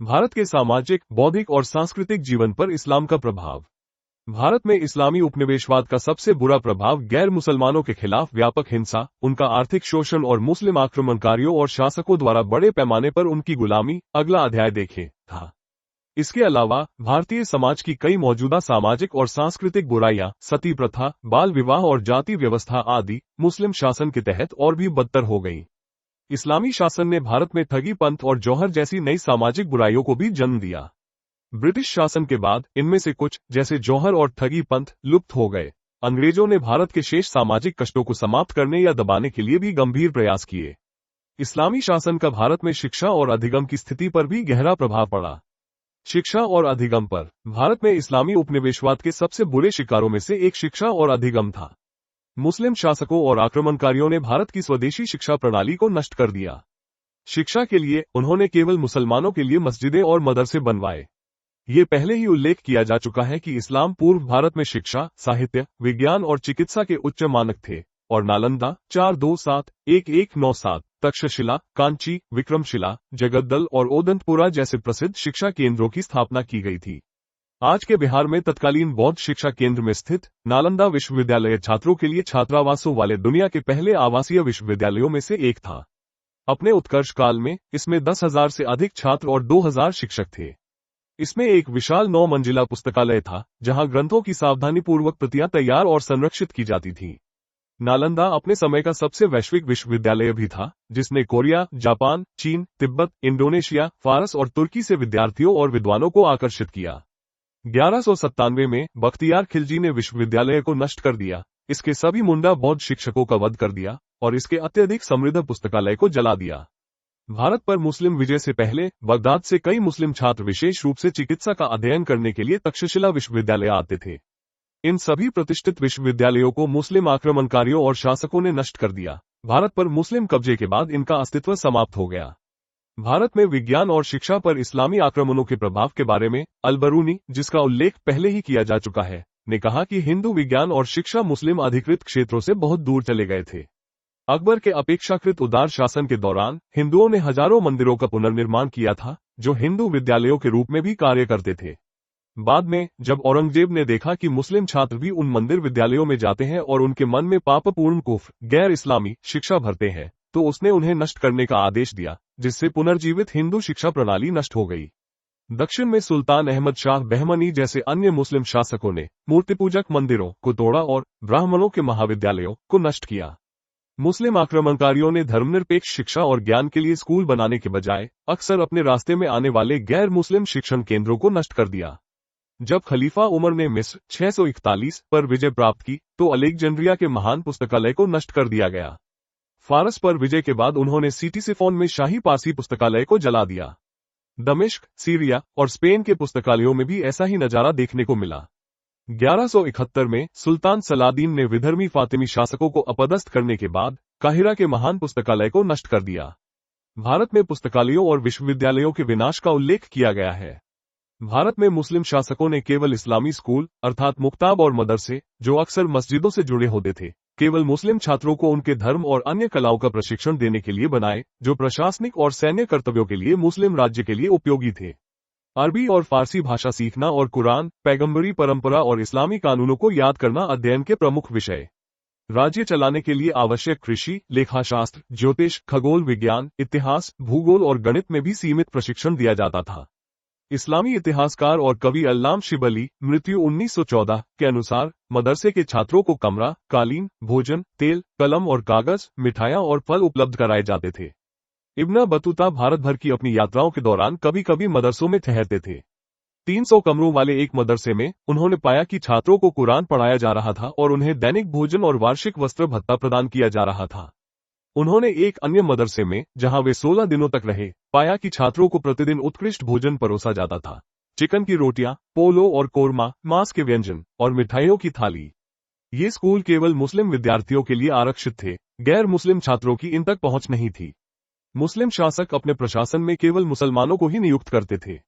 भारत के सामाजिक, बौद्धिक और सांस्कृतिक जीवन पर इस्लाम का प्रभाव। भारत में इस्लामी उपनिवेशवाद का सबसे बुरा प्रभाव गैर मुसलमानों के खिलाफ व्यापक हिंसा, उनका आर्थिक शोषण और मुस्लिम आक्रमणकारियों और शासकों द्वारा बड़े पैमाने पर उनकी गुलामी, अगला अध्याय देखें, था। इसके अलावा भारतीय समाज की कई मौजूदा सामाजिक और सांस्कृतिक बुराइयां, सती प्रथा, बाल विवाह और जाति व्यवस्था आदि, मुस्लिम शासन के तहत और भी बदतर हो गई। इस्लामी शासन ने भारत में ठगी पंथ और जौहर जैसी नई सामाजिक बुराइयों को भी जन्म दिया। ब्रिटिश शासन के बाद इनमें से कुछ, जैसे जौहर और ठगी पंथ, लुप्त हो गए। अंग्रेजों ने भारत के शेष सामाजिक कष्टों को समाप्त करने या दबाने के लिए भी गंभीर प्रयास किए। इस्लामी शासन का भारत में शिक्षा और अधिगम की स्थिति पर भी गहरा प्रभाव पड़ा। शिक्षा और अधिगम पर भारत में इस्लामी उपनिवेशवाद के सबसे बुरे शिकारों में से एक शिक्षा और अधिगम था। मुस्लिम शासकों और आक्रमणकारियों ने भारत की स्वदेशी शिक्षा प्रणाली को नष्ट कर दिया। शिक्षा के लिए उन्होंने केवल मुसलमानों के लिए मस्जिदें और मदरसे बनवाए। ये पहले ही उल्लेख किया जा चुका है कि इस्लाम पूर्व भारत में शिक्षा, साहित्य, विज्ञान और चिकित्सा के उच्च मानक थे, और नालंदा 427-1197, तक्षशिला, कांची, विक्रमशिला, जगद्दल और ओदंतपुरा जैसे प्रसिद्ध शिक्षा केंद्रों की स्थापना की गई थी। आज के बिहार में तत्कालीन बौद्ध शिक्षा केंद्र में स्थित नालंदा विश्वविद्यालय छात्रों के लिए छात्रावासों वाले दुनिया के पहले आवासीय विश्वविद्यालयों में से एक था। अपने उत्कर्ष काल में इसमें 10,000 से अधिक छात्र और 2,000 शिक्षक थे। इसमें एक विशाल 9 मंजिला पुस्तकालय था, जहां ग्रंथों की सावधानीपूर्वक प्रतियां तैयार और संरक्षित की जाती थी। नालंदा अपने समय का सबसे वैश्विक विश्वविद्यालय भी था, जिसने कोरिया, जापान, चीन, तिब्बत, इंडोनेशिया, फारस और तुर्की से विद्यार्थियों और विद्वानों को आकर्षित किया। 1197 में बख्तियार खिलजी ने विश्वविद्यालय को नष्ट कर दिया, इसके सभी मुंडा बौद्ध शिक्षकों का वध कर दिया और इसके अत्यधिक समृद्ध पुस्तकालय को जला दिया। भारत पर मुस्लिम विजय से पहले बगदाद से कई मुस्लिम छात्र विशेष रूप से चिकित्सा का अध्ययन करने के लिए तक्षशिला विश्वविद्यालय आते थे। इन सभी प्रतिष्ठित विश्वविद्यालयों को मुस्लिम आक्रमणकारियों और शासकों ने नष्ट कर दिया। भारत पर मुस्लिम कब्जे के बाद इनका अस्तित्व समाप्त हो गया। भारत में विज्ञान और शिक्षा पर इस्लामी आक्रमणों के प्रभाव के बारे में अल-बरूनी, जिसका उल्लेख पहले ही किया जा चुका है, ने कहा कि हिंदू विज्ञान और शिक्षा मुस्लिम अधिकृत क्षेत्रों से बहुत दूर चले गए थे। अकबर के अपेक्षाकृत उदार शासन के दौरान हिंदुओं ने हजारों मंदिरों का पुनर्निर्माण किया था, जो हिंदू विद्यालयों के रूप में भी कार्य करते थे। बाद में जब औरंगजेब ने देखा कि मुस्लिम छात्र भी उन मंदिर विद्यालयों में जाते हैं और उनके मन में पापपूर्ण कुफ्र, गैर इस्लामी शिक्षा भरते हैं, तो उसने उन्हें नष्ट करने का आदेश दिया, जिससे पुनर्जीवित हिंदू शिक्षा प्रणाली नष्ट हो गई। दक्षिण में सुल्तान अहमद शाह बहमनी जैसे अन्य मुस्लिम शासकों ने मूर्तिपूजक मंदिरों को तोड़ा और ब्राह्मणों के महाविद्यालयों को नष्ट किया। मुस्लिम आक्रमणकारियों ने धर्मनिरपेक्ष शिक्षा और ज्ञान के लिए स्कूल बनाने के बजाय अक्सर अपने रास्ते में आने वाले गैर मुस्लिम शिक्षण केंद्रों को नष्ट कर दिया। जब खलीफा उमर ने मिस्र 641 पर विजय प्राप्त की, तो अलेक्जेंड्रिया के महान पुस्तकालय को नष्ट कर दिया गया। फारस पर विजय के बाद उन्होंने सीटीसिफोन में शाही पारसी पुस्तकालय को जला दिया। दमिश्क, सीरिया और स्पेन के पुस्तकालयों में भी ऐसा ही नजारा देखने को मिला। 1171 में सुल्तान सलादीन ने विधर्मी फातिमी शासकों को अपदस्थ करने के बाद काहिरा के महान पुस्तकालय को नष्ट कर दिया। भारत में पुस्तकालयों और विश्वविद्यालयों के विनाश का उल्लेख किया गया है। भारत में मुस्लिम शासकों ने केवल इस्लामी स्कूल अर्थात मुक्ताब और मदरसे, जो अक्सर मस्जिदों से जुड़े होते थे, केवल मुस्लिम छात्रों को उनके धर्म और अन्य कलाओं का प्रशिक्षण देने के लिए बनाए, जो प्रशासनिक और सैन्य कर्तव्यों के लिए मुस्लिम राज्य के लिए उपयोगी थे। अरबी और फारसी भाषा सीखना और कुरान, पैगंबरी परंपरा और इस्लामी कानूनों को याद करना अध्ययन के प्रमुख विषय। राज्य चलाने के लिए आवश्यक कृषि, लेखाशास्त्र, ज्योतिष, खगोल विज्ञान, इतिहास, भूगोल और गणित में भी सीमित प्रशिक्षण दिया जाता था। इस्लामी इतिहासकार और कवि अल्लाम शिबली मृत्यु 1914 के अनुसार मदरसे के छात्रों को कमरा, कालीन, भोजन, तेल, कलम और कागज, मिठाइयां और फल उपलब्ध कराए जाते थे। इब्न बतूता भारत भर की अपनी यात्राओं के दौरान कभी कभी मदरसों में ठहरते थे। 300 कमरों वाले एक मदरसे में उन्होंने पाया कि छात्रों को कुरान पढ़ाया जा रहा था और उन्हें दैनिक भोजन और वार्षिक वस्त्र भत्ता प्रदान किया जा रहा था। उन्होंने एक अन्य मदरसे में, जहां वे 16 दिनों तक रहे, पाया कि छात्रों को प्रतिदिन उत्कृष्ट भोजन परोसा जाता था। चिकन की रोटियां, पोलो और कोरमा, मांस के व्यंजन और मिठाइयों की थाली। ये स्कूल केवल मुस्लिम विद्यार्थियों के लिए आरक्षित थे, गैर मुस्लिम छात्रों की इन तक पहुंच नहीं थी। मुस्लिम शासक अपने प्रशासन में केवल मुसलमानों को ही नियुक्त करते थे,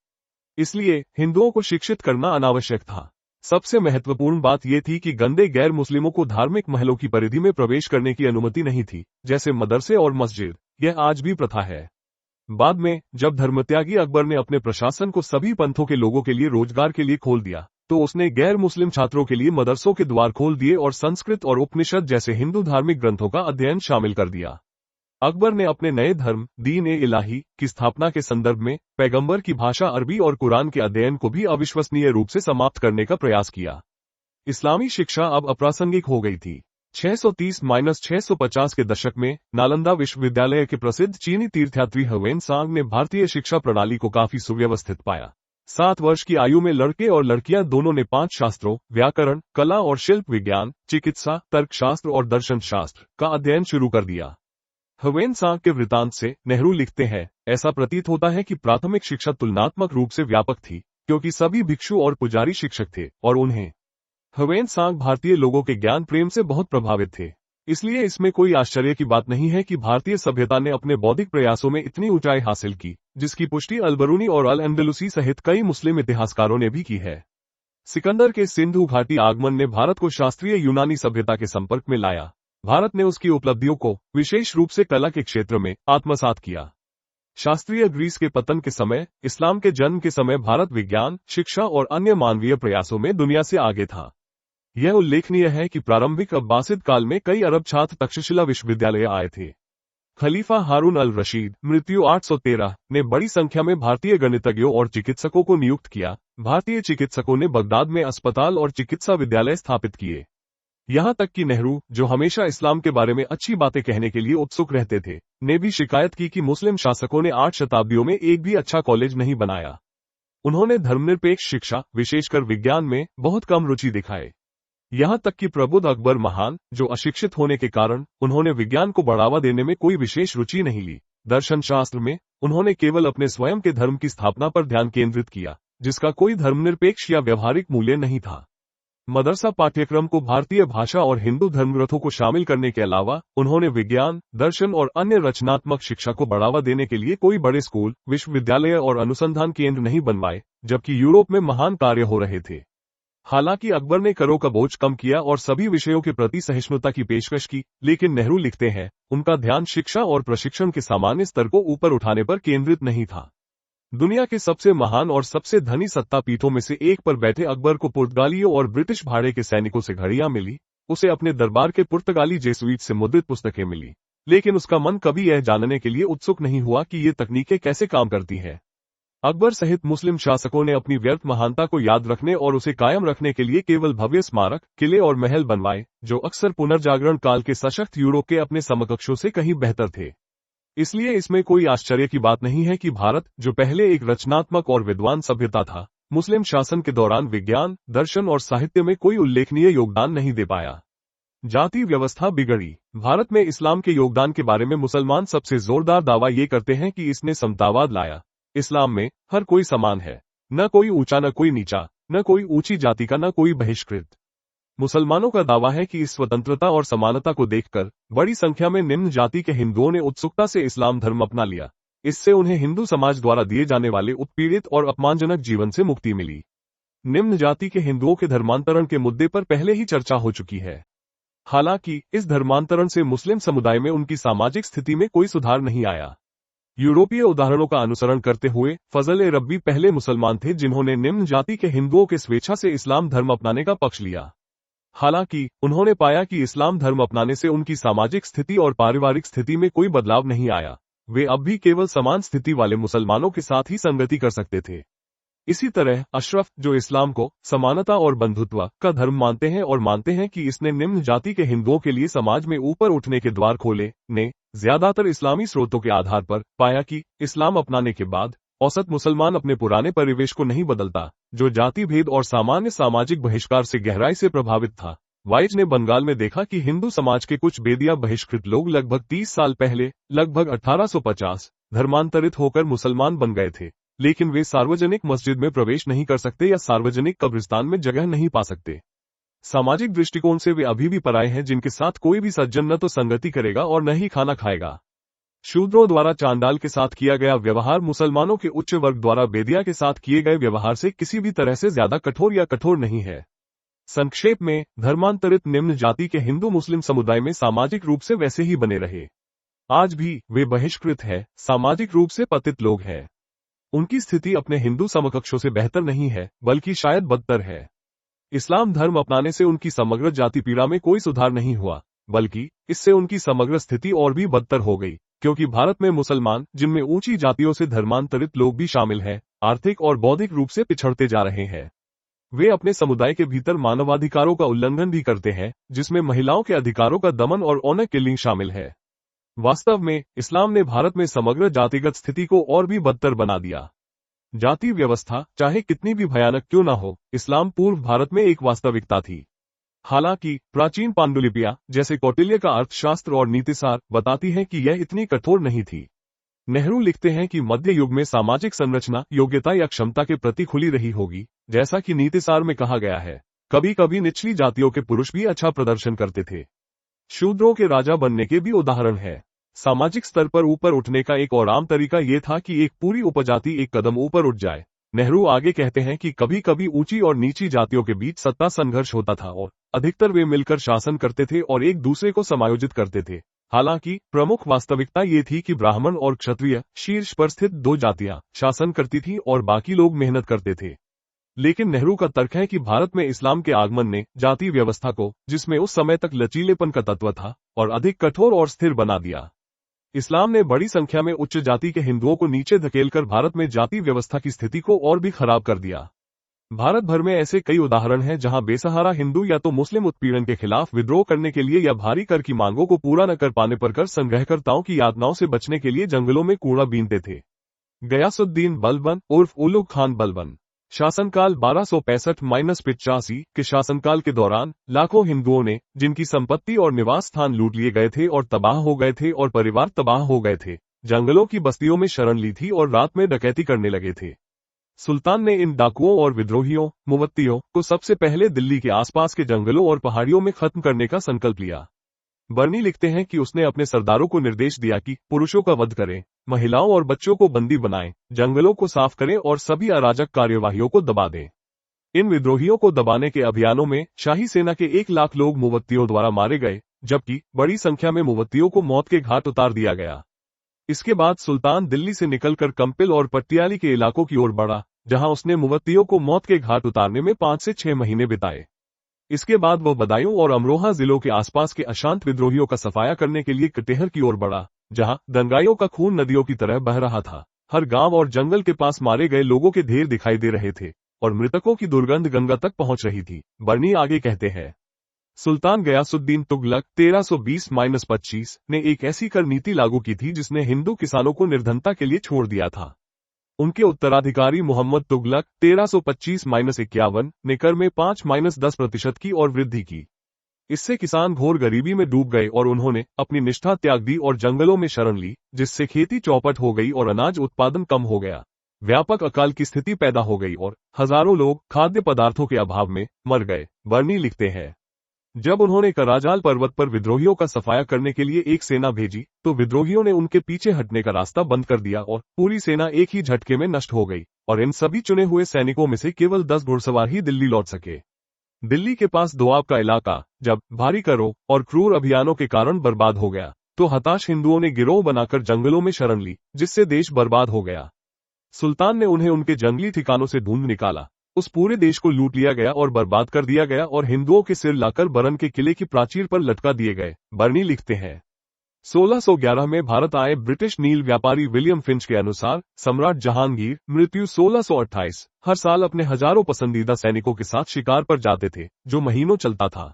इसलिए हिंदुओं को शिक्षित करना अनावश्यक था। सबसे महत्वपूर्ण बात यह थी कि गंदे गैर मुस्लिमों को धार्मिक महलों की परिधि में प्रवेश करने की अनुमति नहीं थी, जैसे मदरसे और मस्जिद। यह आज भी प्रथा है। बाद में जब धर्मत्यागी अकबर ने अपने प्रशासन को सभी पंथों के लोगों के लिए रोजगार के लिए खोल दिया, तो उसने गैर मुस्लिम छात्रों के लिए मदरसों के द्वार खोल दिए और संस्कृत और उपनिषद जैसे हिंदू धार्मिक ग्रंथों का अध्ययन शामिल कर दिया। अकबर ने अपने नए धर्म दीन ए इलाही की स्थापना के संदर्भ में पैगंबर की भाषा अरबी और कुरान के अध्ययन को भी अविश्वसनीय रूप से समाप्त करने का प्रयास किया। इस्लामी शिक्षा अब अप्रासंगिक हो गई थी। 630-650 के दशक में नालंदा विश्वविद्यालय के प्रसिद्ध चीनी तीर्थयात्री ह्वेनसांग ने भारतीय शिक्षा प्रणाली को काफी सुव्यवस्थित पाया। 7 वर्ष की आयु में लड़के और लड़कियां दोनों ने 5 शास्त्रों व्याकरण, कला और शिल्प विज्ञान, चिकित्सा, तर्कशास्त्र और दर्शन शास्त्र का अध्ययन शुरू कर दिया। ह्वेनसांग के वृतांत से नेहरू लिखते हैं, ऐसा प्रतीत होता है कि प्राथमिक शिक्षा तुलनात्मक रूप से व्यापक थी, क्योंकि सभी भिक्षु और पुजारी शिक्षक थे और उन्हें ह्वेनसांग भारतीय लोगों के ज्ञान प्रेम से बहुत प्रभावित थे। इसलिए इसमें कोई आश्चर्य की बात नहीं है कि भारतीय सभ्यता ने अपने बौद्धिक प्रयासों में इतनी ऊंचाई हासिल की, जिसकी पुष्टि अल-बरूनी और अल-अंदलुसी सहित कई मुस्लिम इतिहासकारों ने भी की है। सिकंदर के सिंधु घाटी आगमन ने भारत को शास्त्रीय यूनानी सभ्यता के संपर्क में लाया। भारत ने उसकी उपलब्धियों को विशेष रूप से कला के क्षेत्र में आत्मसात किया। शास्त्रीय ग्रीस के पतन के समय, इस्लाम के जन्म के समय भारत विज्ञान, शिक्षा और अन्य मानवीय प्रयासों में दुनिया से आगे था। यह उल्लेखनीय है कि प्रारंभिक अब्बासिद काल में कई अरब छात्र तक्षशिला विश्वविद्यालय आए थे। खलीफा हारून अल रशीद मृत्यु 813 ने बड़ी संख्या में भारतीय गणितज्ञों और चिकित्सकों को नियुक्त किया। भारतीय चिकित्सकों ने बगदाद में अस्पताल और चिकित्सा विद्यालय स्थापित किए। यहाँ तक कि नेहरू, जो हमेशा इस्लाम के बारे में अच्छी बातें कहने के लिए उत्सुक रहते थे, ने भी शिकायत की कि मुस्लिम शासकों ने 8 शताब्दियों में एक भी अच्छा कॉलेज नहीं बनाया। उन्होंने धर्मनिरपेक्ष शिक्षा, विशेषकर विज्ञान में बहुत कम रुचि दिखाए। यहाँ तक कि प्रबुद्ध अकबर महान, जो अशिक्षित होने के कारण उन्होंने विज्ञान को बढ़ावा देने में कोई विशेष रुचि नहीं ली। दर्शन शास्त्र में उन्होंने केवल अपने स्वयं के धर्म की स्थापना पर ध्यान केंद्रित किया, जिसका कोई धर्मनिरपेक्ष या व्यवहारिक मूल्य नहीं था। मदरसा पाठ्यक्रम को भारतीय भाषा और हिंदू धर्मग्रंथों को शामिल करने के अलावा उन्होंने विज्ञान, दर्शन और अन्य रचनात्मक शिक्षा को बढ़ावा देने के लिए कोई बड़े स्कूल, विश्वविद्यालय और अनुसंधान केंद्र नहीं बनवाए, जबकि यूरोप में महान कार्य हो रहे थे। हालांकि अकबर ने करों का बोझ कम किया और सभी विषयों के प्रति सहिष्णुता की पेशकश की, लेकिन नेहरू लिखते हैं, उनका ध्यान शिक्षा और प्रशिक्षण के सामान्य स्तर को ऊपर उठाने पर केंद्रित नहीं था। दुनिया के सबसे महान और सबसे धनी सत्ता पीठों में से एक पर बैठे अकबर को पुर्तगालियों और ब्रिटिश भाड़े के सैनिकों से घड़ियां मिली। उसे अपने दरबार के पुर्तगाली जेसुइट से मुद्रित पुस्तकें मिली, लेकिन उसका मन कभी यह जानने के लिए उत्सुक नहीं हुआ कि ये तकनीकें कैसे काम करती हैं। अकबर सहित मुस्लिम शासकों ने अपनी व्यर्थ महानता को याद रखने और उसे कायम रखने के लिए केवल भव्य स्मारक, किले और महल बनवाए, जो अक्सर पुनर्जागरण काल के सशक्त यूरोप के अपने समकक्षों से कहीं बेहतर थे। इसलिए इसमें कोई आश्चर्य की बात नहीं है कि भारत, जो पहले एक रचनात्मक और विद्वान सभ्यता था, मुस्लिम शासन के दौरान विज्ञान, दर्शन और साहित्य में कोई उल्लेखनीय योगदान नहीं दे पाया। जाति व्यवस्था बिगड़ी। भारत में इस्लाम के योगदान के बारे में मुसलमान सबसे जोरदार दावा ये करते हैं कि इसने समतावाद लाया। इस्लाम में हर कोई समान है, न कोई ऊंचा न कोई नीचा, न कोई ऊंची जाति का न कोई बहिष्कृत। मुसलमानों का दावा है कि इस स्वतंत्रता और समानता को देखकर बड़ी संख्या में निम्न जाति के हिंदुओं ने उत्सुकता से इस्लाम धर्म अपना लिया। इससे उन्हें हिंदू समाज द्वारा दिए जाने वाले उत्पीड़ित और अपमानजनक जीवन से मुक्ति मिली। निम्न जाति के हिंदुओं के धर्मांतरण के मुद्दे पर पहले ही चर्चा हो चुकी है। हालांकि इस धर्मांतरण से मुस्लिम समुदाय में उनकी सामाजिक स्थिति में कोई सुधार नहीं आया। यूरोपीय उदाहरणों का अनुसरण करते हुए फजल-ए-रब्बी पहले मुसलमान थे जिन्होंने निम्न जाति के हिंदुओं के स्वेच्छा से इस्लाम धर्म अपनाने का पक्ष लिया। हालांकि उन्होंने पाया कि इस्लाम धर्म अपनाने से उनकी सामाजिक स्थिति और पारिवारिक स्थिति में कोई बदलाव नहीं आया। वे अब भी केवल समान स्थिति वाले मुसलमानों के साथ ही संगति कर सकते थे। इसी तरह अशरफ, जो इस्लाम को समानता और बंधुत्व का धर्म मानते हैं और मानते हैं कि इसने निम्न जाति के हिंदुओं के लिए समाज में ऊपर उठने के द्वार खोले, ने ज्यादातर इस्लामी स्रोतों के आधार पर पाया कि इस्लाम अपनाने के बाद औसत मुसलमान अपने पुराने परिवेश को नहीं बदलता, जो जाति भेद और सामान्य सामाजिक बहिष्कार से गहराई से प्रभावित था। वाइज ने बंगाल में देखा कि हिंदू समाज के कुछ बेदिया बहिष्कृत लोग लगभग 30 साल पहले, लगभग 1850, धर्मांतरित होकर मुसलमान बन गए थे, लेकिन वे सार्वजनिक मस्जिद में प्रवेश नहीं कर सकते या सार्वजनिक कब्रिस्तान में जगह नहीं पा सकते। सामाजिक दृष्टिकोण से वे अभी भी पराये हैं, जिनके साथ कोई भी सज्जन न तो संगति करेगा और न ही खाना खाएगा। शूद्रों द्वारा चांडाल के साथ किया गया व्यवहार मुसलमानों के उच्च वर्ग द्वारा बेदिया के साथ किए गए व्यवहार से किसी भी तरह से ज्यादा कठोर या कठोर नहीं है। संक्षेप में, धर्मांतरित निम्न जाति के हिंदू मुस्लिम समुदाय में सामाजिक रूप से वैसे ही बने रहे। आज भी वे बहिष्कृत है, सामाजिक रूप से पतित लोग हैं। उनकी स्थिति अपने हिंदू समकक्षों से बेहतर नहीं है, बल्कि शायद बदतर है। इस्लाम धर्म अपनाने से उनकी समग्र जाति पीड़ा में कोई सुधार नहीं हुआ, बल्कि इससे उनकी समग्र स्थिति और भी बदतर हो गई, क्योंकि भारत में मुसलमान, जिनमें ऊंची जातियों से धर्मांतरित लोग भी शामिल हैं, आर्थिक और बौद्धिक रूप से पिछड़ते जा रहे हैं। वे अपने समुदाय के भीतर मानवाधिकारों का उल्लंघन भी करते हैं, जिसमें महिलाओं के अधिकारों का दमन और ऑनर किलिंग शामिल है। वास्तव में इस्लाम ने भारत में समग्र जातिगत स्थिति को और भी बदतर बना दिया। जाति व्यवस्था चाहे कितनी भी भयानक क्यों न हो, इस्लाम पूर्व भारत में एक वास्तविकता थी। हालांकि प्राचीन पांडुलिपियां, जैसे कौटिल्य का अर्थशास्त्र और नीतिसार, बताती हैं कि यह इतनी कठोर नहीं थी। नेहरू लिखते हैं कि मध्य युग में सामाजिक संरचना योग्यता या क्षमता के प्रति खुली रही होगी, जैसा कि नीतिसार में कहा गया है। कभी कभी निचली जातियों के पुरुष भी अच्छा प्रदर्शन करते थे। शूद्रों के राजा बनने के भी उदाहरण है। सामाजिक स्तर पर ऊपर उठने का एक और आम तरीका ये था कि एक पूरी उपजाति एक कदम ऊपर उठ जाए। नेहरू आगे कहते हैं कि कभी कभी ऊंची और नीची जातियों के बीच सत्ता संघर्ष होता था और अधिकतर वे मिलकर शासन करते थे और एक दूसरे को समायोजित करते थे। हालांकि प्रमुख वास्तविकता ये थी कि ब्राह्मण और क्षत्रिय, शीर्ष पर स्थित दो जातियां, शासन करती थीं और बाकी लोग मेहनत करते थे। लेकिन नेहरू का तर्क है कि भारत में इस्लाम के आगमन ने जाति व्यवस्था को, जिसमें उस समय तक लचीलेपन का तत्व था, और अधिक कठोर और स्थिर बना दिया। इस्लाम ने बड़ी संख्या में उच्च जाति के हिंदुओं को नीचे धकेलकर भारत में जाति व्यवस्था की स्थिति को और भी खराब कर दिया। भारत भर में ऐसे कई उदाहरण हैं जहां बेसहारा हिंदू या तो मुस्लिम उत्पीड़न के खिलाफ विद्रोह करने के लिए या भारी कर की मांगों को पूरा न कर पाने पर कर संग्रहकर्ताओं की यातनाओं से बचने के लिए जंगलों में कूड़ा बीनते थे। गयासुद्दीन बलबन उर्फ उलुग खान बलबन, शासनकाल 1265-85 के शासनकाल के दौरान लाखों हिंदुओं ने, जिनकी संपत्ति और निवास स्थान लूट लिए गए थे और तबाह हो गए थे और परिवार तबाह हो गए थे, जंगलों की बस्तियों में शरण ली थी और रात में डकैती करने लगे थे। सुल्तान ने इन डाकुओं और विद्रोहियों, मुवत्तियों को सबसे पहले दिल्ली के आसपास के जंगलों और पहाड़ियों में खत्म करने का संकल्प लिया। बर्नी लिखते हैं कि उसने अपने सरदारों को निर्देश दिया कि पुरुषों का वध करें, महिलाओं और बच्चों को बंदी बनाएं, जंगलों को साफ करें और सभी अराजक कार्यवाहियों को दबा दें। इन विद्रोहियों को दबाने के अभियानों में शाही सेना के 1 लाख लोग मुवत्तियों द्वारा मारे गए, जबकि बड़ी संख्या में मुवत्तियों को मौत के घाट उतार दिया गया। इसके बाद सुल्तान दिल्ली से निकलकर कंपिल और पटियाली के इलाकों की ओर बढ़ा, जहां उसने मुवत्तियों को मौत के घाट उतारने में 5 से 6 महीने बिताए। इसके बाद वह बदायूं और अमरोहा जिलों के आसपास के अशांत विद्रोहियों का सफाया करने के लिए कटिहार की ओर बढ़ा, जहां दंगाइयों का खून नदियों की तरह बह रहा था। हर गांव और जंगल के पास मारे गए लोगों के ढेर दिखाई दे रहे थे और मृतकों की दुर्गंध गंगा तक पहुंच रही थी। बर्नी आगे कहते हैं, सुल्तान गयासुद्दीन तुगलक 1320-25 ने एक ऐसी कर नीति लागू की थी जिसने हिंदू किसानों को निर्धनता के लिए छोड़ दिया था। उनके उत्तराधिकारी मोहम्मद तुगलक 1325-51 ने कर में 5-10% की और वृद्धि की। इससे किसान घोर गरीबी में डूब गए और उन्होंने अपनी निष्ठा त्याग दी और जंगलों में शरण ली, जिससे खेती चौपट हो गई और अनाज उत्पादन कम हो गया। व्यापक अकाल की स्थिति पैदा हो गई और हजारों लोग खाद्य पदार्थों के अभाव में मर गए। बर्नी लिखते हैं, जब उन्होंने कराजाल पर्वत पर विद्रोहियों का सफाया करने के लिए एक सेना भेजी, तो विद्रोहियों ने उनके पीछे हटने का रास्ता बंद कर दिया और पूरी सेना एक ही झटके में नष्ट हो गई और इन सभी चुने हुए सैनिकों में से केवल 10 घुड़सवार ही दिल्ली लौट सके। दिल्ली के पास दोआब का इलाका जब भारी करों और क्रूर अभियानों के कारण बर्बाद हो गया, तो हताश हिंदुओं ने गिरोह बनाकर जंगलों में शरण ली, जिससे देश बर्बाद हो गया। सुल्तान ने उन्हें उनके जंगली ठिकानों से ढूंढ निकाला। उस पूरे देश को लूट लिया गया और बर्बाद कर दिया गया और हिंदुओं के सिर लाकर बरन के किले की प्राचीर पर लटका दिए गए। बर्नी लिखते हैं, 1611 में भारत आए ब्रिटिश नील व्यापारी विलियम फिंच के अनुसार सम्राट जहांगीर मृत्यु 1628 हर साल अपने हजारों पसंदीदा सैनिकों के साथ शिकार पर जाते थे, जो महीनों चलता था।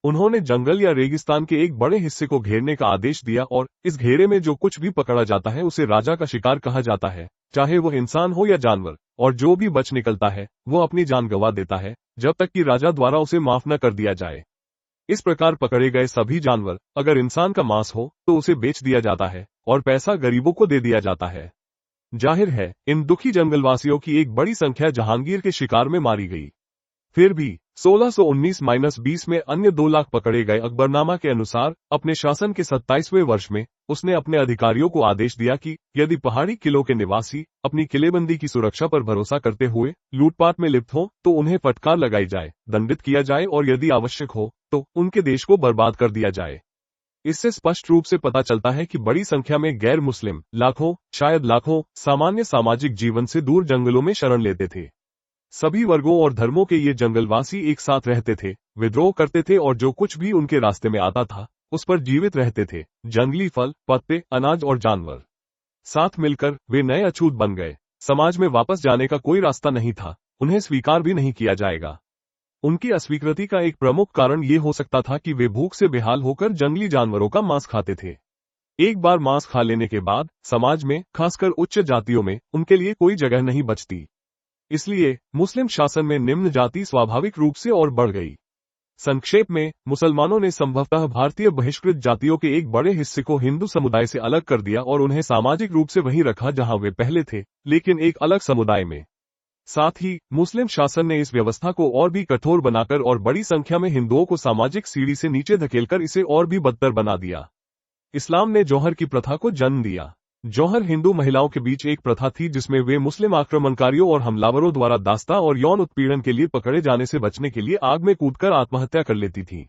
उन्होंने जंगल या रेगिस्तान के एक बड़े हिस्से को घेरने का आदेश दिया और इस घेरे में जो कुछ भी पकड़ा जाता है उसे राजा का शिकार कहा जाता है, चाहे वो इंसान हो या जानवर, और जो भी बच निकलता है वो अपनी जान गंवा देता है जब तक कि राजा द्वारा उसे माफ न कर दिया जाए। इस प्रकार पकड़े गए सभी जानवर, अगर इंसान का मांस हो तो उसे बेच दिया जाता है और पैसा गरीबों को दे दिया जाता है। जाहिर है इन दुखी जंगलवासियों की एक बड़ी संख्या जहांगीर के शिकार में मारी गई। फिर भी 1619-20 में अन्य 2 लाख पकड़े गए। अकबरनामा के अनुसार अपने शासन के 27वें वर्ष में उसने अपने अधिकारियों को आदेश दिया कि यदि पहाड़ी किलों के निवासी अपनी किलेबंदी की सुरक्षा पर भरोसा करते हुए लूटपाट में लिप्त हो तो उन्हें फटकार लगाई जाए, दंडित किया जाए और यदि आवश्यक हो तो उनके देश को बर्बाद कर दिया जाए। इससे स्पष्ट रूप से पता चलता है कि बड़ी संख्या में गैर मुस्लिम लाखों, शायद लाखों, सामान्य सामाजिक जीवन से दूर जंगलों में शरण लेते थे। सभी वर्गों और धर्मों के ये जंगलवासी एक साथ रहते थे, विद्रोह करते थे और जो कुछ भी उनके रास्ते में आता था उस पर जीवित रहते थे। जंगली फल, पत्ते, अनाज और जानवर साथ मिलकर वे नए अछूत बन गए। समाज में वापस जाने का कोई रास्ता नहीं था, उन्हें स्वीकार भी नहीं किया जाएगा। उनकी अस्वीकृति का एक प्रमुख कारण ये हो सकता था कि वे भूख से बेहाल होकर जंगली जानवरों का मांस खाते थे। एक बार मांस खा लेने के बाद समाज में, खासकर उच्च जातियों में, उनके लिए कोई जगह नहीं बचती। इसलिए मुस्लिम शासन में निम्न जाति स्वाभाविक रूप से और बढ़ गई। संक्षेप में, मुसलमानों ने संभवतः भारतीय बहिष्कृत जातियों के एक बड़े हिस्से को हिंदू समुदाय से अलग कर दिया और उन्हें सामाजिक रूप से वहीं रखा जहां वे पहले थे, लेकिन एक अलग समुदाय में। साथ ही मुस्लिम शासन ने इस व्यवस्था को और भी कठोर बनाकर और बड़ी संख्या में हिंदुओं को सामाजिक सीढ़ी से नीचे धकेलकर इसे और भी बदतर बना दिया। इस्लाम ने जौहर की प्रथा को जन्म दिया। जौहर हिंदू महिलाओं के बीच एक प्रथा थी जिसमें वे मुस्लिम आक्रमणकारियों और हमलावरों द्वारा दास्ता और यौन उत्पीड़न के लिए पकड़े जाने से बचने के लिए आग में कूदकर आत्महत्या कर लेती थी।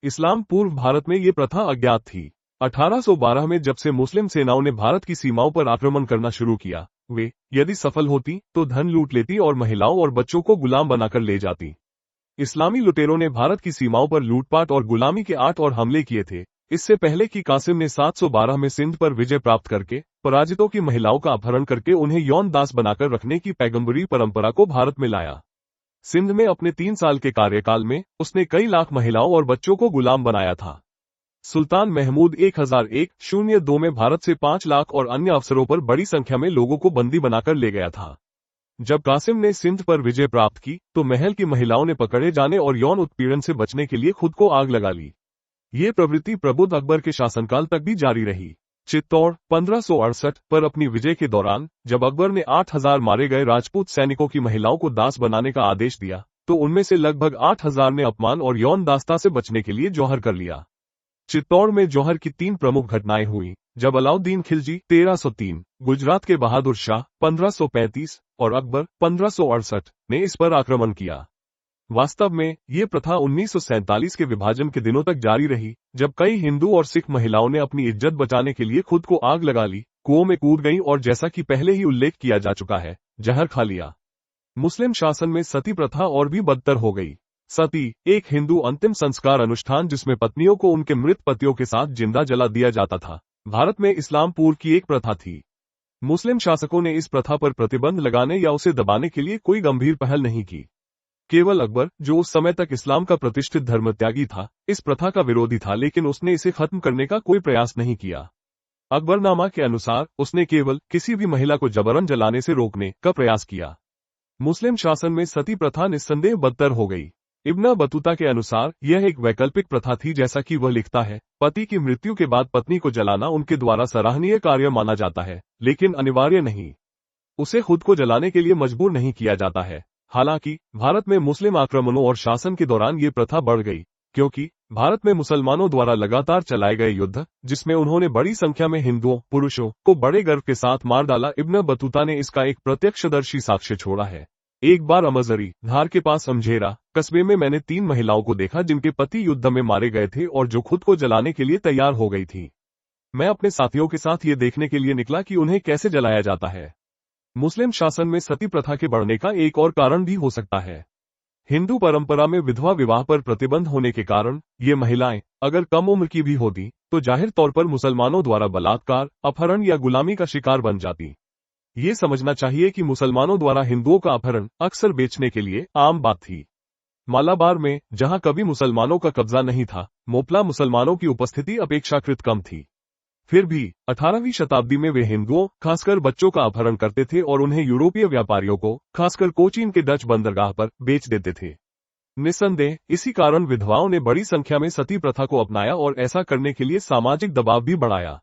इस्लाम पूर्व भारत में ये प्रथा अज्ञात थी। 1812 में जब से मुस्लिम सेनाओं ने भारत की सीमाओं पर आक्रमण करना शुरू किया, वे, यदि सफल होती, तो धन लूट लेती और महिलाओं और बच्चों को गुलाम बनाकर ले जाती। इस्लामी लुटेरों ने भारत की सीमाओं पर लूटपाट और गुलामी के 8 और हमले किए थे। इससे पहले कि कासिम ने 712 में सिंध पर विजय प्राप्त करके पराजितों की महिलाओं का अपहरण करके उन्हें यौन दास बनाकर रखने की पैगंबरी परंपरा को भारत में लाया। सिंध में अपने 3 साल के कार्यकाल में उसने कई लाख महिलाओं और बच्चों को गुलाम बनाया था। सुल्तान महमूद 1102 में भारत से 5 लाख और अन्य अवसरों पर बड़ी संख्या में लोगों को बंदी बनाकर ले गया था। जब कासिम ने सिंध पर विजय प्राप्त की तो महल की महिलाओं ने पकड़े जाने और यौन उत्पीड़न से बचने के लिए खुद को आग लगा ली। ये प्रवृत्ति प्रबुद्ध अकबर के शासनकाल तक भी जारी रही। चित्तौड़ 1568 पर अपनी विजय के दौरान जब अकबर ने 8000 मारे गए राजपूत सैनिकों की महिलाओं को दास बनाने का आदेश दिया, तो उनमें से लगभग 8000 ने अपमान और यौन दास्ता से बचने के लिए जौहर कर लिया। चित्तौड़ में जौहर की 3 प्रमुख घटनाएं हुई, जब अलाउद्दीन खिलजी 1303, गुजरात के बहादुर शाह 1535 और अकबर 1568 ने इस पर आक्रमण किया। वास्तव में ये प्रथा 1947 के विभाजन के दिनों तक जारी रही, जब कई हिंदू और सिख महिलाओं ने अपनी इज्जत बचाने के लिए खुद को आग लगा ली, कुओं में कूद गईं और जैसा कि पहले ही उल्लेख किया जा चुका है, जहर खा लिया। मुस्लिम शासन में सती प्रथा और भी बदतर हो गई। सती एक हिंदू अंतिम संस्कार अनुष्ठान जिसमें पत्नियों को उनके मृत पतियों के साथ जिंदा जला दिया जाता था, भारत में इस्लाम पूर्व की एक प्रथा थी। मुस्लिम शासकों ने इस प्रथा पर प्रतिबंध लगाने या उसे दबाने के लिए कोई गंभीर पहल नहीं की। केवल अकबर, जो उस समय तक इस्लाम का प्रतिष्ठित धर्मत्यागी था, इस प्रथा का विरोधी था, लेकिन उसने इसे खत्म करने का कोई प्रयास नहीं किया। अकबरनामा के अनुसार उसने केवल किसी भी महिला को जबरन जलाने से रोकने का प्रयास किया। मुस्लिम शासन में सती प्रथा निस्संदेह बदतर हो गई। इब्न बतूता के अनुसार यह एक वैकल्पिक प्रथा थी, जैसा कि वह लिखता है, पति की मृत्यु के बाद पत्नी को जलाना उनके द्वारा सराहनीय कार्य माना जाता है, लेकिन अनिवार्य नहीं। उसे खुद को जलाने के लिए मजबूर नहीं किया जाता है। हालांकि भारत में मुस्लिम आक्रमणों और शासन के दौरान ये प्रथा बढ़ गई, क्योंकि भारत में मुसलमानों द्वारा लगातार चलाए गए युद्ध, जिसमें उन्होंने बड़ी संख्या में हिंदुओं, पुरुषों को बड़े गर्व के साथ मार डाला। इब्न बतूता ने इसका एक प्रत्यक्षदर्शी साक्ष्य छोड़ा है। एक बार अमजरी धार के पास अमझेरा कस्बे में मैंने 3 महिलाओं को देखा जिनके पति युद्ध में मारे गए थे और जो खुद को जलाने के लिए तैयार हो गई थी। मैं अपने साथियों के साथ ये देखने के लिए निकला कि उन्हें कैसे जलाया जाता है। मुस्लिम शासन में सती प्रथा के बढ़ने का एक और कारण भी हो सकता है। हिंदू परंपरा में विधवा विवाह पर प्रतिबंध होने के कारण ये महिलाएं अगर कम उम्र की भी होती तो जाहिर तौर पर मुसलमानों द्वारा बलात्कार, अपहरण या गुलामी का शिकार बन जाती। ये समझना चाहिए कि मुसलमानों द्वारा हिंदुओं का अपहरण अक्सर बेचने के लिए आम बात थी। मालाबार में, जहां कभी मुसलमानों का कब्जा नहीं था, मोपला मुसलमानों की उपस्थिति अपेक्षाकृत कम थी। फिर भी 18वीं शताब्दी में वे हिंदुओं, खासकर बच्चों का अपहरण करते थे और उन्हें यूरोपीय व्यापारियों को, खासकर कोचीन के डच बंदरगाह पर बेच देते थे। निस्संदेह इसी कारण विधवाओं ने बड़ी संख्या में सती प्रथा को अपनाया और ऐसा करने के लिए सामाजिक दबाव भी बढ़ाया।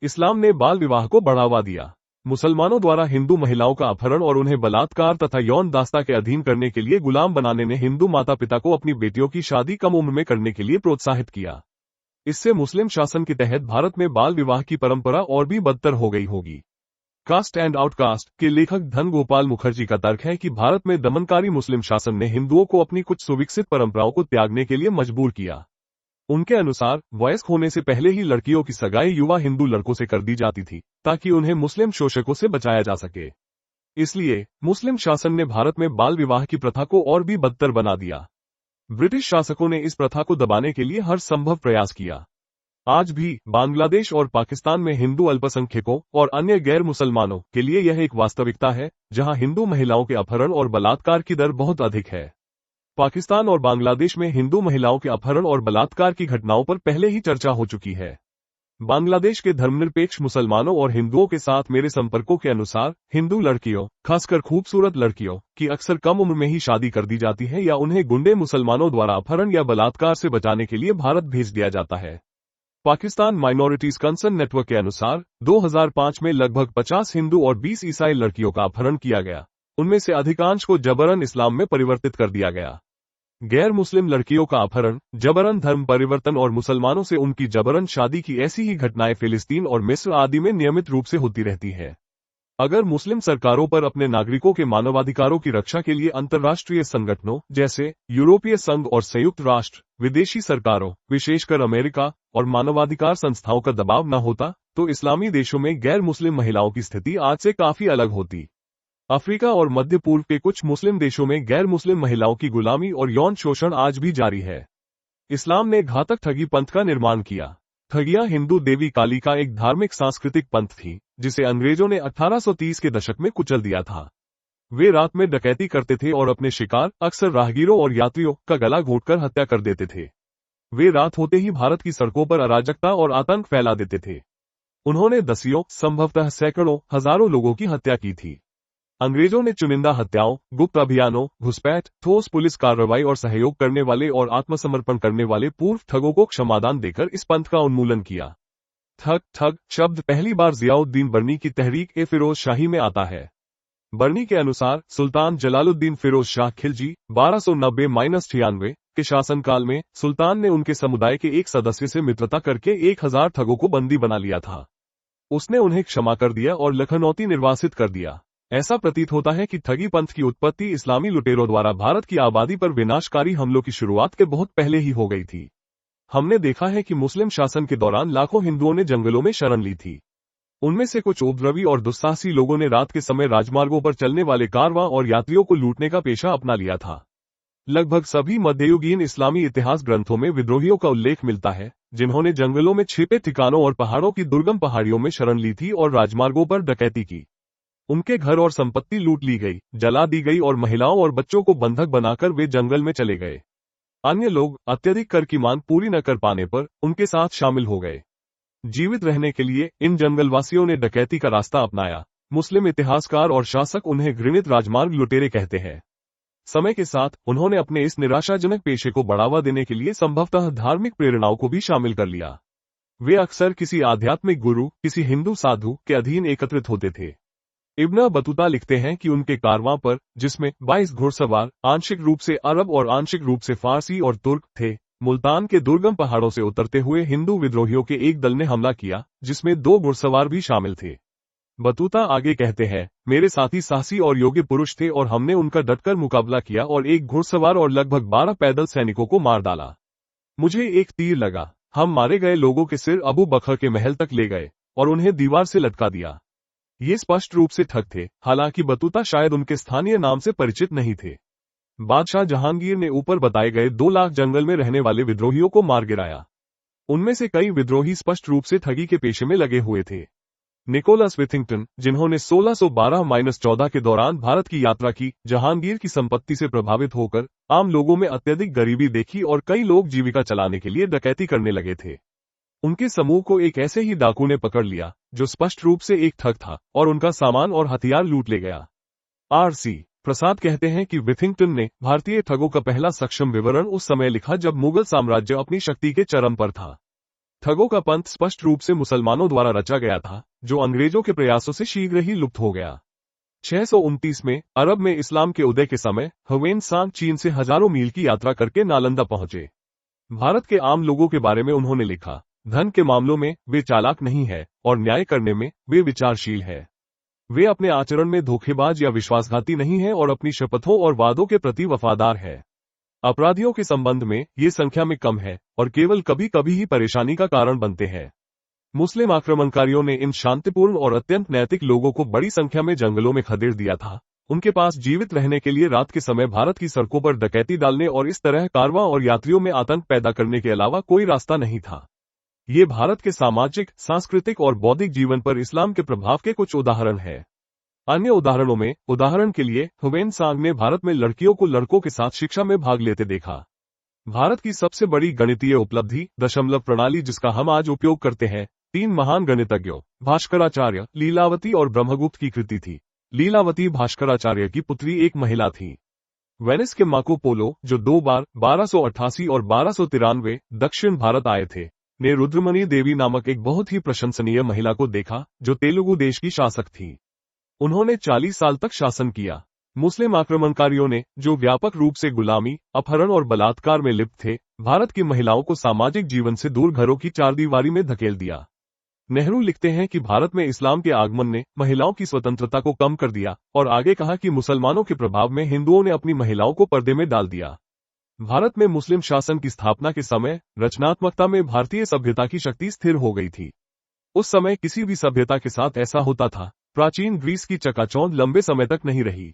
इस्लाम ने बाल विवाह को बढ़ावा दिया। मुसलमानों द्वारा हिंदू महिलाओं का अपहरण और उन्हें बलात्कार तथा यौन दास्ता के अधीन करने के लिए गुलाम बनाने ने हिंदू माता पिता को अपनी बेटियों की शादी कम उम्र में करने के लिए प्रोत्साहित किया। इससे मुस्लिम शासन के तहत भारत में बाल विवाह की परंपरा और भी बदतर हो गई होगी। कास्ट एंड आउटकास्ट के लेखक धन गोपाल मुखर्जी का तर्क है कि भारत में दमनकारी मुस्लिम शासन ने हिंदुओं को अपनी कुछ सुविकसित परंपराओं को त्यागने के लिए मजबूर किया। उनके अनुसार वयस्क होने से पहले ही लड़कियों की सगाई युवा हिंदू लड़कों से कर दी जाती थी ताकि उन्हें मुस्लिम शोषकों से बचाया जा सके। इसलिए मुस्लिम शासन ने भारत में बाल विवाह की प्रथा को और भी बदतर बना दिया। ब्रिटिश शासकों ने इस प्रथा को दबाने के लिए हर संभव प्रयास किया। आज भी बांग्लादेश और पाकिस्तान में हिंदू अल्पसंख्यकों और अन्य गैर मुसलमानों के लिए यह एक वास्तविकता है, जहां हिंदू महिलाओं के अपहरण और बलात्कार की दर बहुत अधिक है। पाकिस्तान और बांग्लादेश में हिंदू महिलाओं के अपहरण और बलात्कार की घटनाओं पर पहले ही चर्चा हो चुकी है। बांग्लादेश के धर्मनिरपेक्ष मुसलमानों और हिंदुओं के साथ मेरे संपर्कों के अनुसार हिंदू लड़कियों, खासकर खूबसूरत लड़कियों, की अक्सर कम उम्र में ही शादी कर दी जाती है या उन्हें गुंडे मुसलमानों द्वारा अपहरण या बलात्कार से बचाने के लिए भारत भेज दिया जाता है। पाकिस्तान माइनॉरिटीज कंसर्न नेटवर्क के अनुसार 2005 में लगभग 50 हिंदू और 20 ईसाई लड़कियों का अपहरण किया गया। उनमें से अधिकांश को जबरन इस्लाम में परिवर्तित कर दिया गया। गैर मुस्लिम लड़कियों का अपहरण, जबरन धर्म परिवर्तन और मुसलमानों से उनकी जबरन शादी की ऐसी ही घटनाएं फिलिस्तीन और मिस्र आदि में नियमित रूप से होती रहती है। अगर मुस्लिम सरकारों पर अपने नागरिकों के मानवाधिकारों की रक्षा के लिए अंतर्राष्ट्रीय संगठनों जैसे यूरोपीय संघ और संयुक्त राष्ट्र, विदेशी सरकारों, विशेषकर अमेरिका और मानवाधिकार संस्थाओं का दबाव न होता, तो इस्लामी देशों में गैर मुस्लिम महिलाओं की स्थिति आज से काफी अलग होती। अफ्रीका और मध्य पूर्व के कुछ मुस्लिम देशों में गैर मुस्लिम महिलाओं की गुलामी और यौन शोषण आज भी जारी है। इस्लाम ने घातक ठगी पंथ का निर्माण किया। ठगियां हिंदू देवी काली का एक धार्मिक सांस्कृतिक पंथ थी, जिसे अंग्रेजों ने 1830 के दशक में कुचल दिया था। वे रात में डकैती करते थे और अपने शिकार, अक्सर राहगीरों और यात्रियों, का गला घोंटकर हत्या कर देते थे। वे रात होते ही भारत की सड़कों पर अराजकता और आतंक फैला देते थे। उन्होंने दसियों, संभवतः सैकड़ों, हजारों लोगों की हत्या की थी। अंग्रेजों ने चुनिंदा हत्याओं, गुप्त अभियानों, घुसपैठ, ठोस पुलिस कार्रवाई और सहयोग करने वाले और आत्मसमर्पण करने वाले पूर्व ठगों को क्षमादान देकर इस पंथ का उन्मूलन किया। ठग शब्द पहली बार जियाउद्दीन बर्नी की तहरीक फिरोज शाही में आता है। बर्नी के अनुसार सुल्तान जलालुद्दीन फिरोज शाह खिलजी 1290-96 के शासनकाल में सुल्तान ने उनके समुदाय के एक सदस्य से मित्रता करके 1000 ठगों को बंदी बना लिया था। उसने उन्हें क्षमा कर दिया और लखनौती निर्वासित कर दिया। ऐसा प्रतीत होता है कि ठगी पंथ की उत्पत्ति इस्लामी लुटेरों द्वारा भारत की आबादी पर विनाशकारी हमलों की शुरुआत के बहुत पहले ही हो गई थी। हमने देखा है कि मुस्लिम शासन के दौरान लाखों हिंदुओं ने जंगलों में शरण ली थी। उनमें से कुछ उपद्रवी और दुस्साहसी लोगों ने रात के समय राजमार्गों पर चलने वाले कारवां और यात्रियों को लूटने का पेशा अपना लिया था। लगभग सभी मध्ययुगीन इस्लामी इतिहास ग्रंथों में विद्रोहियों का उल्लेख मिलता है, जिन्होंने जंगलों में छिपे ठिकानों और पहाड़ों की दुर्गम पहाड़ियों में शरण ली थी और राजमार्गों पर डकैती की। उनके घर और संपत्ति लूट ली गई, जला दी गई और महिलाओं और बच्चों को बंधक बनाकर वे जंगल में चले गए। अन्य लोग अत्यधिक कर की मांग पूरी न कर पाने पर उनके साथ शामिल हो गए। जीवित रहने के लिए इन जंगलवासियों ने डकैती का रास्ता अपनाया। मुस्लिम इतिहासकार और शासक उन्हें घृणित राजमार्ग लुटेरे कहते हैं। समय के साथ उन्होंने अपने इस निराशाजनक पेशे को बढ़ावा देने के लिए संभवतः धार्मिक प्रेरणाओं को भी शामिल कर लिया। वे अक्सर किसी आध्यात्मिक गुरु, किसी हिंदू साधु के अधीन एकत्रित होते थे। इब्न बतूता लिखते हैं कि उनके कारवां पर, जिसमें 22 घुड़सवार आंशिक रूप से अरब और आंशिक रूप से फारसी और तुर्क थे, मुल्तान के दुर्गम पहाड़ों से उतरते हुए हिंदू विद्रोहियों के एक दल ने हमला किया, जिसमें 2 घुड़सवार भी शामिल थे। बतूता आगे कहते हैं, मेरे साथी साहसी और योग्य पुरुष थे और हमने उनका डटकर मुकाबला किया और एक घुड़सवार और लगभग 12 पैदल सैनिकों को मार डाला। मुझे एक तीर लगा। हम मारे गए लोगों के सिर अबू बकर के महल तक ले गए और उन्हें दीवार से लटका दिया। ये स्पष्ट रूप से ठग थे, हालांकि बतूता शायद उनके स्थानीय नाम से परिचित नहीं थे। बादशाह जहांगीर ने ऊपर बताए गए 2 लाख जंगल में रहने वाले विद्रोहियों को मार गिराया। उनमें से कई विद्रोही स्पष्ट रूप से ठगी के पेशे में लगे हुए थे। निकोलस विथिंगटन, जिन्होंने 1612-14 के दौरान भारत की यात्रा की, जहांगीर की संपत्ति से प्रभावित होकर आम लोगों में अत्यधिक गरीबी देखी और कई लोग जीविका चलाने के लिए डकैती करने लगे थे। उनके समूह को एक ऐसे ही डाकू ने पकड़ लिया, जो स्पष्ट रूप से एक ठग था, और उनका सामान और हथियार लूट ले गया। R.C. प्रसाद कहते हैं कि विथिंगटन ने भारतीय ठगों का पहला सक्षम विवरण उस समय लिखा जब मुगल साम्राज्य अपनी शक्ति के चरम पर था। ठगों का पंथ स्पष्ट रूप से मुसलमानों द्वारा रचा गया था, जो अंग्रेजों के प्रयासों से शीघ्र ही लुप्त हो गया। 629 में अरब में इस्लाम के उदय के समय ह्वेन सांग चीन से हजारों मील की यात्रा करके नालंदा पहुंचे। भारत के आम लोगों के बारे में उन्होंने लिखा, धन के मामलों में वे चालाक नहीं है और न्याय करने में वे विचारशील है। वे अपने आचरण में धोखेबाज या विश्वासघाती नहीं है और अपनी शपथों और वादों के प्रति वफादार है। अपराधियों के संबंध में ये संख्या में कम है और केवल कभी कभी ही परेशानी का कारण बनते हैं। मुस्लिम आक्रमणकारियों ने इन शांतिपूर्ण और अत्यंत नैतिक लोगों को बड़ी संख्या में जंगलों में खदेड़ दिया था। उनके पास जीवित रहने के लिए रात के समय भारत की सड़कों पर डकैती डालने और इस तरह कारवां और यात्रियों में आतंक पैदा करने के अलावा कोई रास्ता नहीं था। ये भारत के सामाजिक, सांस्कृतिक और बौद्धिक जीवन पर इस्लाम के प्रभाव के कुछ उदाहरण हैं। अन्य उदाहरणों में उदाहरण के लिए हुवेन सांग ने भारत में लड़कियों को लड़कों के साथ शिक्षा में भाग लेते देखा। भारत की सबसे बड़ी गणितीय उपलब्धि दशमलव प्रणाली, जिसका हम आज उपयोग करते हैं, 3 महान गणितज्ञों भास्कराचार्य, लीलावती और ब्रह्मगुप्त की कृति थी। लीलावती भास्कराचार्य की पुत्री एक महिला थी। वेनिस के मार्को पोलो, जो 2 बार 1288 और 1293 दक्षिण भारत आए थे, ने रुद्रमणि देवी नामक एक बहुत ही प्रशंसनीय महिला को देखा जो तेलुगु देश की शासक थी। उन्होंने 40 साल तक शासन किया। मुस्लिम आक्रमणकारियों ने, जो व्यापक रूप से गुलामी, अपहरण और बलात्कार में लिप्त थे, भारत की महिलाओं को सामाजिक जीवन से दूर घरों की चारदीवारी में धकेल दिया। नेहरू लिखते हैं कि भारत में इस्लाम के आगमन ने महिलाओं की स्वतंत्रता को कम कर दिया और आगे कहा कि मुसलमानों के प्रभाव में हिंदुओं ने अपनी महिलाओं को पर्दे में डाल दिया। भारत में मुस्लिम शासन की स्थापना के समय रचनात्मकता में भारतीय सभ्यता की शक्ति स्थिर हो गई थी। उस समय किसी भी सभ्यता के साथ ऐसा होता था। प्राचीन ग्रीस की चकाचौंध लंबे समय तक नहीं रही।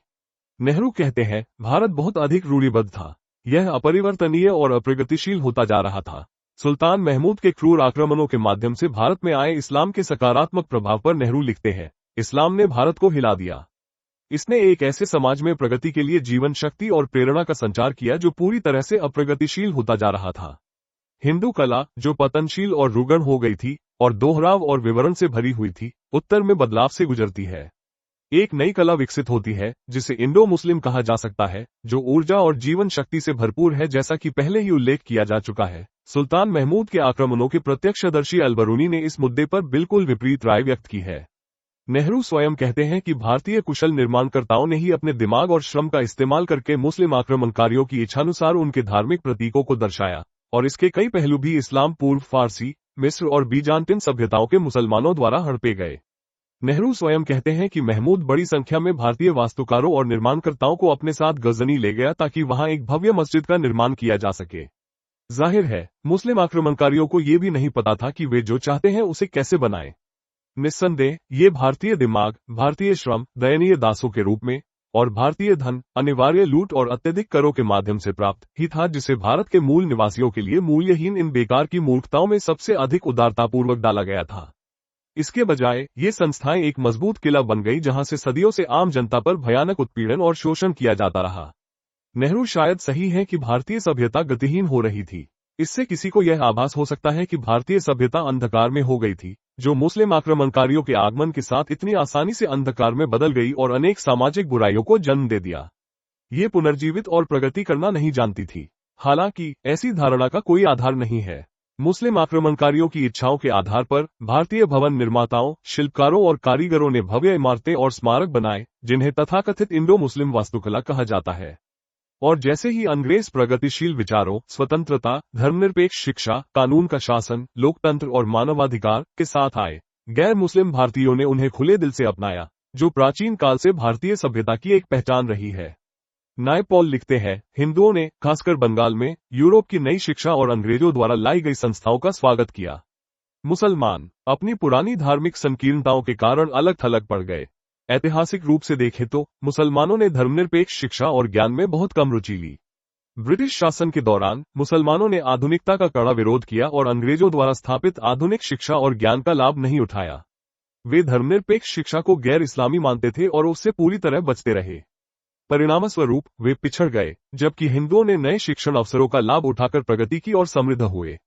नेहरू कहते हैं, भारत बहुत अधिक रूढ़िबद्ध था। यह अपरिवर्तनीय और अप्रगतिशील होता जा रहा था। सुल्तान महमूद के क्रूर आक्रमणों के माध्यम से भारत में आए इस्लाम के सकारात्मक प्रभाव पर नेहरू लिखते हैं, इस्लाम ने भारत को हिला दिया। इसने एक ऐसे समाज में प्रगति के लिए जीवन शक्ति और प्रेरणा का संचार किया जो पूरी तरह से अप्रगतिशील होता जा रहा था। हिंदू कला, जो पतनशील और रुग्ण हो गई थी और दोहराव और विवरण से भरी हुई थी, उत्तर में बदलाव से गुजरती है। एक नई कला विकसित होती है जिसे इंडो मुस्लिम कहा जा सकता है, जो ऊर्जा और जीवन शक्ति से भरपूर है, जैसा कि पहले ही उल्लेख किया जा चुका है। सुल्तान महमूद के आक्रमणों के प्रत्यक्षदर्शी अलबरूनी ने इस मुद्दे पर बिल्कुल विपरीत राय व्यक्त की है। नेहरू स्वयं कहते हैं कि भारतीय कुशल निर्माणकर्ताओं ने ही अपने दिमाग और श्रम का इस्तेमाल करके मुस्लिम आक्रमणकारियों की इच्छानुसार उनके धार्मिक प्रतीकों को दर्शाया, और इसके कई पहलू भी इस्लाम पूर्व फारसी, मिस्र और बीजान्तिन सभ्यताओं के मुसलमानों द्वारा हड़पे गए। नेहरू स्वयं कहते हैं कि महमूद बड़ी संख्या में भारतीय वास्तुकारों और निर्माणकर्ताओं को अपने साथ गजनी ले गया ताकि वहां एक भव्य मस्जिद का निर्माण किया जा सके। जाहिर है, मुस्लिम आक्रमणकारियों को यह भी नहीं पता था कि वे जो चाहते हैं उसे कैसे बनाएं। निस्संदेह, ये भारतीय दिमाग, भारतीय श्रम, दयनीय दासों के रूप में, और भारतीय धन, अनिवार्य लूट और अत्यधिक करों के माध्यम से प्राप्त ही था, जिसे भारत के मूल निवासियों के लिए मूल्यहीन इन बेकार की मूर्खताओं में सबसे अधिक उदारतापूर्वक डाला गया था। इसके बजाय ये संस्थाएं एक मजबूत किला बन गई जहां से सदियों से आम जनता पर भयानक उत्पीड़न और शोषण किया जाता रहा। नेहरू शायद सही है कि भारतीय सभ्यता गतिहीन हो रही थी। इससे किसी को यह आभास हो सकता है कि भारतीय सभ्यता अंधकार में हो गई थी, जो मुस्लिम आक्रमणकारियों के आगमन के साथ इतनी आसानी से अंधकार में बदल गई और अनेक सामाजिक बुराइयों को जन्म दे दिया। ये पुनर्जीवित और प्रगति करना नहीं जानती थी। हालांकि ऐसी धारणा का कोई आधार नहीं है। मुस्लिम आक्रमणकारियों की इच्छाओं के आधार पर भारतीय भवन निर्माताओं, शिल्पकारों और कारीगरों ने भव्य इमारतें और स्मारक बनाए, जिन्हें तथाकथित इंडो मुस्लिम वास्तुकला कहा जाता है। और जैसे ही अंग्रेज प्रगतिशील विचारों, स्वतंत्रता, धर्मनिरपेक्ष शिक्षा, कानून का शासन, लोकतंत्र और मानवाधिकार के साथ आए, गैर मुस्लिम भारतीयों ने उन्हें खुले दिल से अपनाया, जो प्राचीन काल से भारतीय सभ्यता की एक पहचान रही है। नायपॉल लिखते हैं, हिंदुओं ने, खासकर बंगाल में, यूरोप की नई शिक्षा और अंग्रेजों द्वारा लाई गई संस्थाओं का स्वागत किया। मुसलमान अपनी पुरानी धार्मिक संकीर्णताओं के कारण अलग थलग पड़ गए। ऐतिहासिक रूप से देखें तो मुसलमानों ने धर्मनिरपेक्ष शिक्षा और ज्ञान में बहुत कम रुचि ली। ब्रिटिश शासन के दौरान मुसलमानों ने आधुनिकता का कड़ा विरोध किया और अंग्रेजों द्वारा स्थापित आधुनिक शिक्षा और ज्ञान का लाभ नहीं उठाया। वे धर्मनिरपेक्ष शिक्षा को गैर इस्लामी मानते थे और उससे पूरी तरह बचते रहे। परिणामस्वरूप वे पिछड़ गए, जबकि हिंदुओं ने नए शिक्षण अवसरों का लाभ उठाकर प्रगति की और समृद्ध हुए।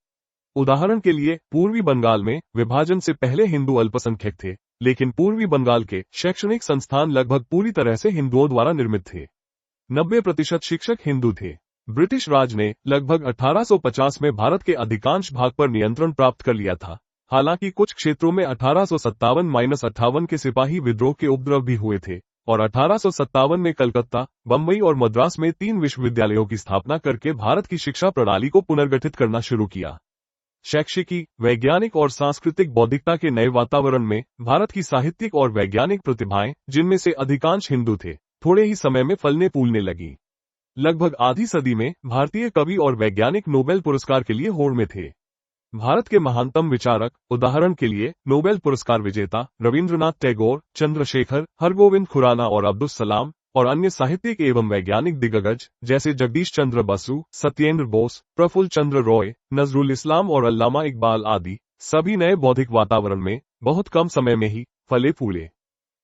उदाहरण के लिए, पूर्वी बंगाल में विभाजन से पहले हिंदू अल्पसंख्यक थे, लेकिन पूर्वी बंगाल के शैक्षणिक संस्थान लगभग पूरी तरह से हिंदुओं द्वारा निर्मित थे। 90% शिक्षक हिंदू थे। ब्रिटिश राज ने लगभग 1850 में भारत के अधिकांश भाग पर नियंत्रण प्राप्त कर लिया था। हालांकि कुछ क्षेत्रों में 1857-58 के सिपाही विद्रोह के उपद्रव भी हुए थे, और 1857 में कलकत्ता, बम्बई और मद्रास में 3 विश्वविद्यालयों की स्थापना करके भारत की शिक्षा प्रणाली को पुनर्गठित करना शुरू किया। शैक्षिकी, वैज्ञानिक और सांस्कृतिक बौद्धिकता के नए वातावरण में भारत की साहित्यिक और वैज्ञानिक प्रतिभाएं, जिनमें से अधिकांश हिंदू थे, थोड़े ही समय में फलने फूलने लगी। लगभग आधी सदी में भारतीय कवि और वैज्ञानिक नोबेल पुरस्कार के लिए होड़ में थे। भारत के महानतम विचारक, उदाहरण के लिए नोबेल पुरस्कार विजेता रविंद्रनाथ टैगोर, चंद्रशेखर, हरगोविंद खुराना और अब्दुल सलाम, और अन्य साहित्यिक एवं वैज्ञानिक दिग्गज जैसे जगदीश चंद्र बसु, सत्येंद्र बोस, प्रफुल्ल चंद्र रॉय, नजरुल इस्लाम और अल्लामा इकबाल आदि सभी नए बौद्धिक वातावरण में बहुत कम समय में ही फले फूले।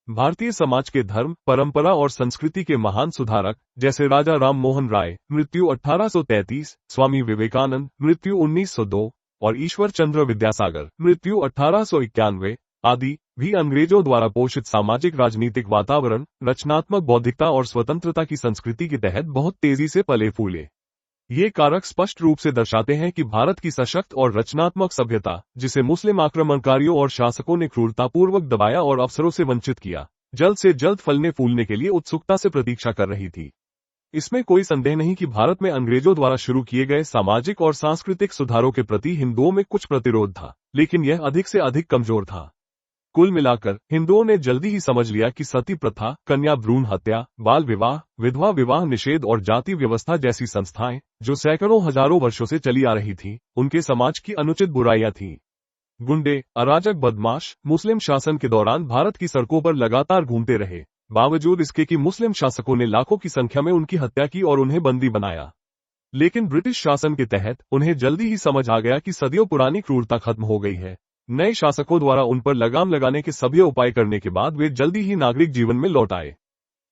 भारतीय समाज के धर्म, परंपरा और संस्कृति के महान सुधारक जैसे राजा राम मोहन राय, मृत्यु 1833, स्वामी विवेकानंद, मृत्यु 1902, और ईश्वर चंद्र विद्यासागर, मृत्यु 1891 आदि भी अंग्रेजों द्वारा पोषित सामाजिक राजनीतिक वातावरण, रचनात्मक बौद्धिकता और स्वतंत्रता की संस्कृति के तहत बहुत तेजी से पले फूले। ये कारक स्पष्ट रूप से दर्शाते हैं कि भारत की सशक्त और रचनात्मक सभ्यता, जिसे मुस्लिम आक्रमणकारियों और शासकों ने क्रूरतापूर्वक दबाया और अवसरों से वंचित किया, जल्द से जल्द फलने फूलने के लिए उत्सुकता से प्रतीक्षा कर रही थी। इसमें कोई संदेह नहीं कि भारत में अंग्रेजों द्वारा शुरू किए गए सामाजिक और सांस्कृतिक सुधारों के प्रति हिंदुओं में कुछ प्रतिरोध था, लेकिन यह अधिक से अधिक कमजोर था। कुल मिलाकर हिंदुओं ने जल्दी ही समझ लिया कि सती प्रथा, कन्या भ्रूण हत्या, बाल विवाह, विधवा विवाह निषेध और जाति व्यवस्था जैसी संस्थाएं, जो सैकड़ों हजारों वर्षों से चली आ रही थी, उनके समाज की अनुचित बुराइयां थीं। गुंडे, अराजक बदमाश मुस्लिम शासन के दौरान भारत की सड़कों पर लगातार घूमते रहे, बावजूद इसके कि मुस्लिम शासकों ने लाखों की संख्या में उनकी हत्या की और उन्हें बंदी बनाया। लेकिन ब्रिटिश शासन के तहत उन्हें जल्दी ही समझ आ गया कि सदियों पुरानी क्रूरता खत्म हो गई है। नए शासकों द्वारा उन पर लगाम लगाने के सभी उपाय करने के बाद वे जल्दी ही नागरिक जीवन में लौट आए।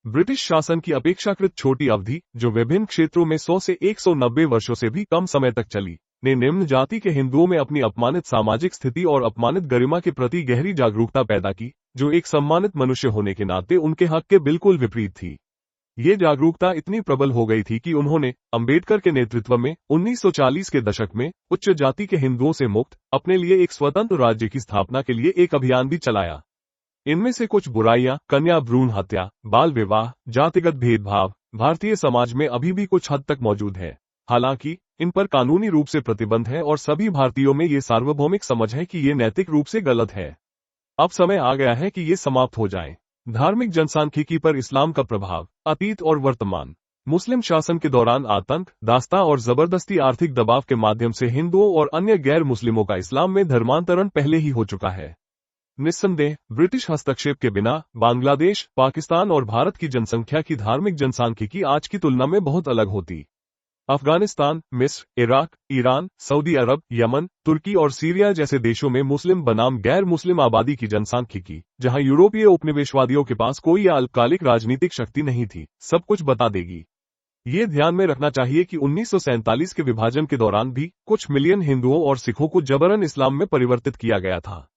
ब्रिटिश शासन की अपेक्षाकृत छोटी अवधि, जो विभिन्न क्षेत्रों में 100 से 190 वर्षों से भी कम समय तक चली, ने निम्न जाति के हिंदुओं में अपनी अपमानित सामाजिक स्थिति और अपमानित गरिमा के प्रति गहरी जागरूकता पैदा की, जो एक सम्मानित मनुष्य होने के नाते उनके हक के बिल्कुल विपरीत थी। ये जागरूकता इतनी प्रबल हो गई थी कि उन्होंने अंबेडकर के नेतृत्व में 1940 के दशक में उच्च जाति के हिंदुओं से मुक्त अपने लिए एक स्वतंत्र राज्य की स्थापना के लिए एक अभियान भी चलाया। इनमें से कुछ बुराइयां, कन्या भ्रूण हत्या, बाल विवाह, जातिगत भेदभाव, भारतीय समाज में अभी भी कुछ हद तक मौजूद है। हालांकि इन पर कानूनी रूप से प्रतिबंध है और सभी भारतीयों में ये सार्वभौमिक समझ है कि ये नैतिक रूप से गलत है। अब समय आ गया है कि ये समाप्त हो जाए। धार्मिक जनसांख्यिकी पर इस्लाम का प्रभाव, अतीत और वर्तमान। मुस्लिम शासन के दौरान आतंक, दास्ता और जबरदस्ती आर्थिक दबाव के माध्यम से हिंदुओं और अन्य गैर मुस्लिमों का इस्लाम में धर्मांतरण पहले ही हो चुका है। निस्संदेह ब्रिटिश हस्तक्षेप के बिना बांग्लादेश, पाकिस्तान और भारत की जनसंख्या की धार्मिक जनसांख्यिकी आज की तुलना में बहुत अलग होती। अफगानिस्तान, मिस्र, इराक, ईरान, सऊदी अरब, यमन, तुर्की और सीरिया जैसे देशों में मुस्लिम बनाम गैर मुस्लिम आबादी की जनसांख्यिकी, जहां यूरोपीय उपनिवेशवादियों के पास कोई अल्पकालिक राजनीतिक शक्ति नहीं थी, सब कुछ बता देगी। ये ध्यान में रखना चाहिए कि 1947 के विभाजन के दौरान भी कुछ मिलियन हिंदुओं और सिखों को जबरन इस्लाम में परिवर्तित किया गया था।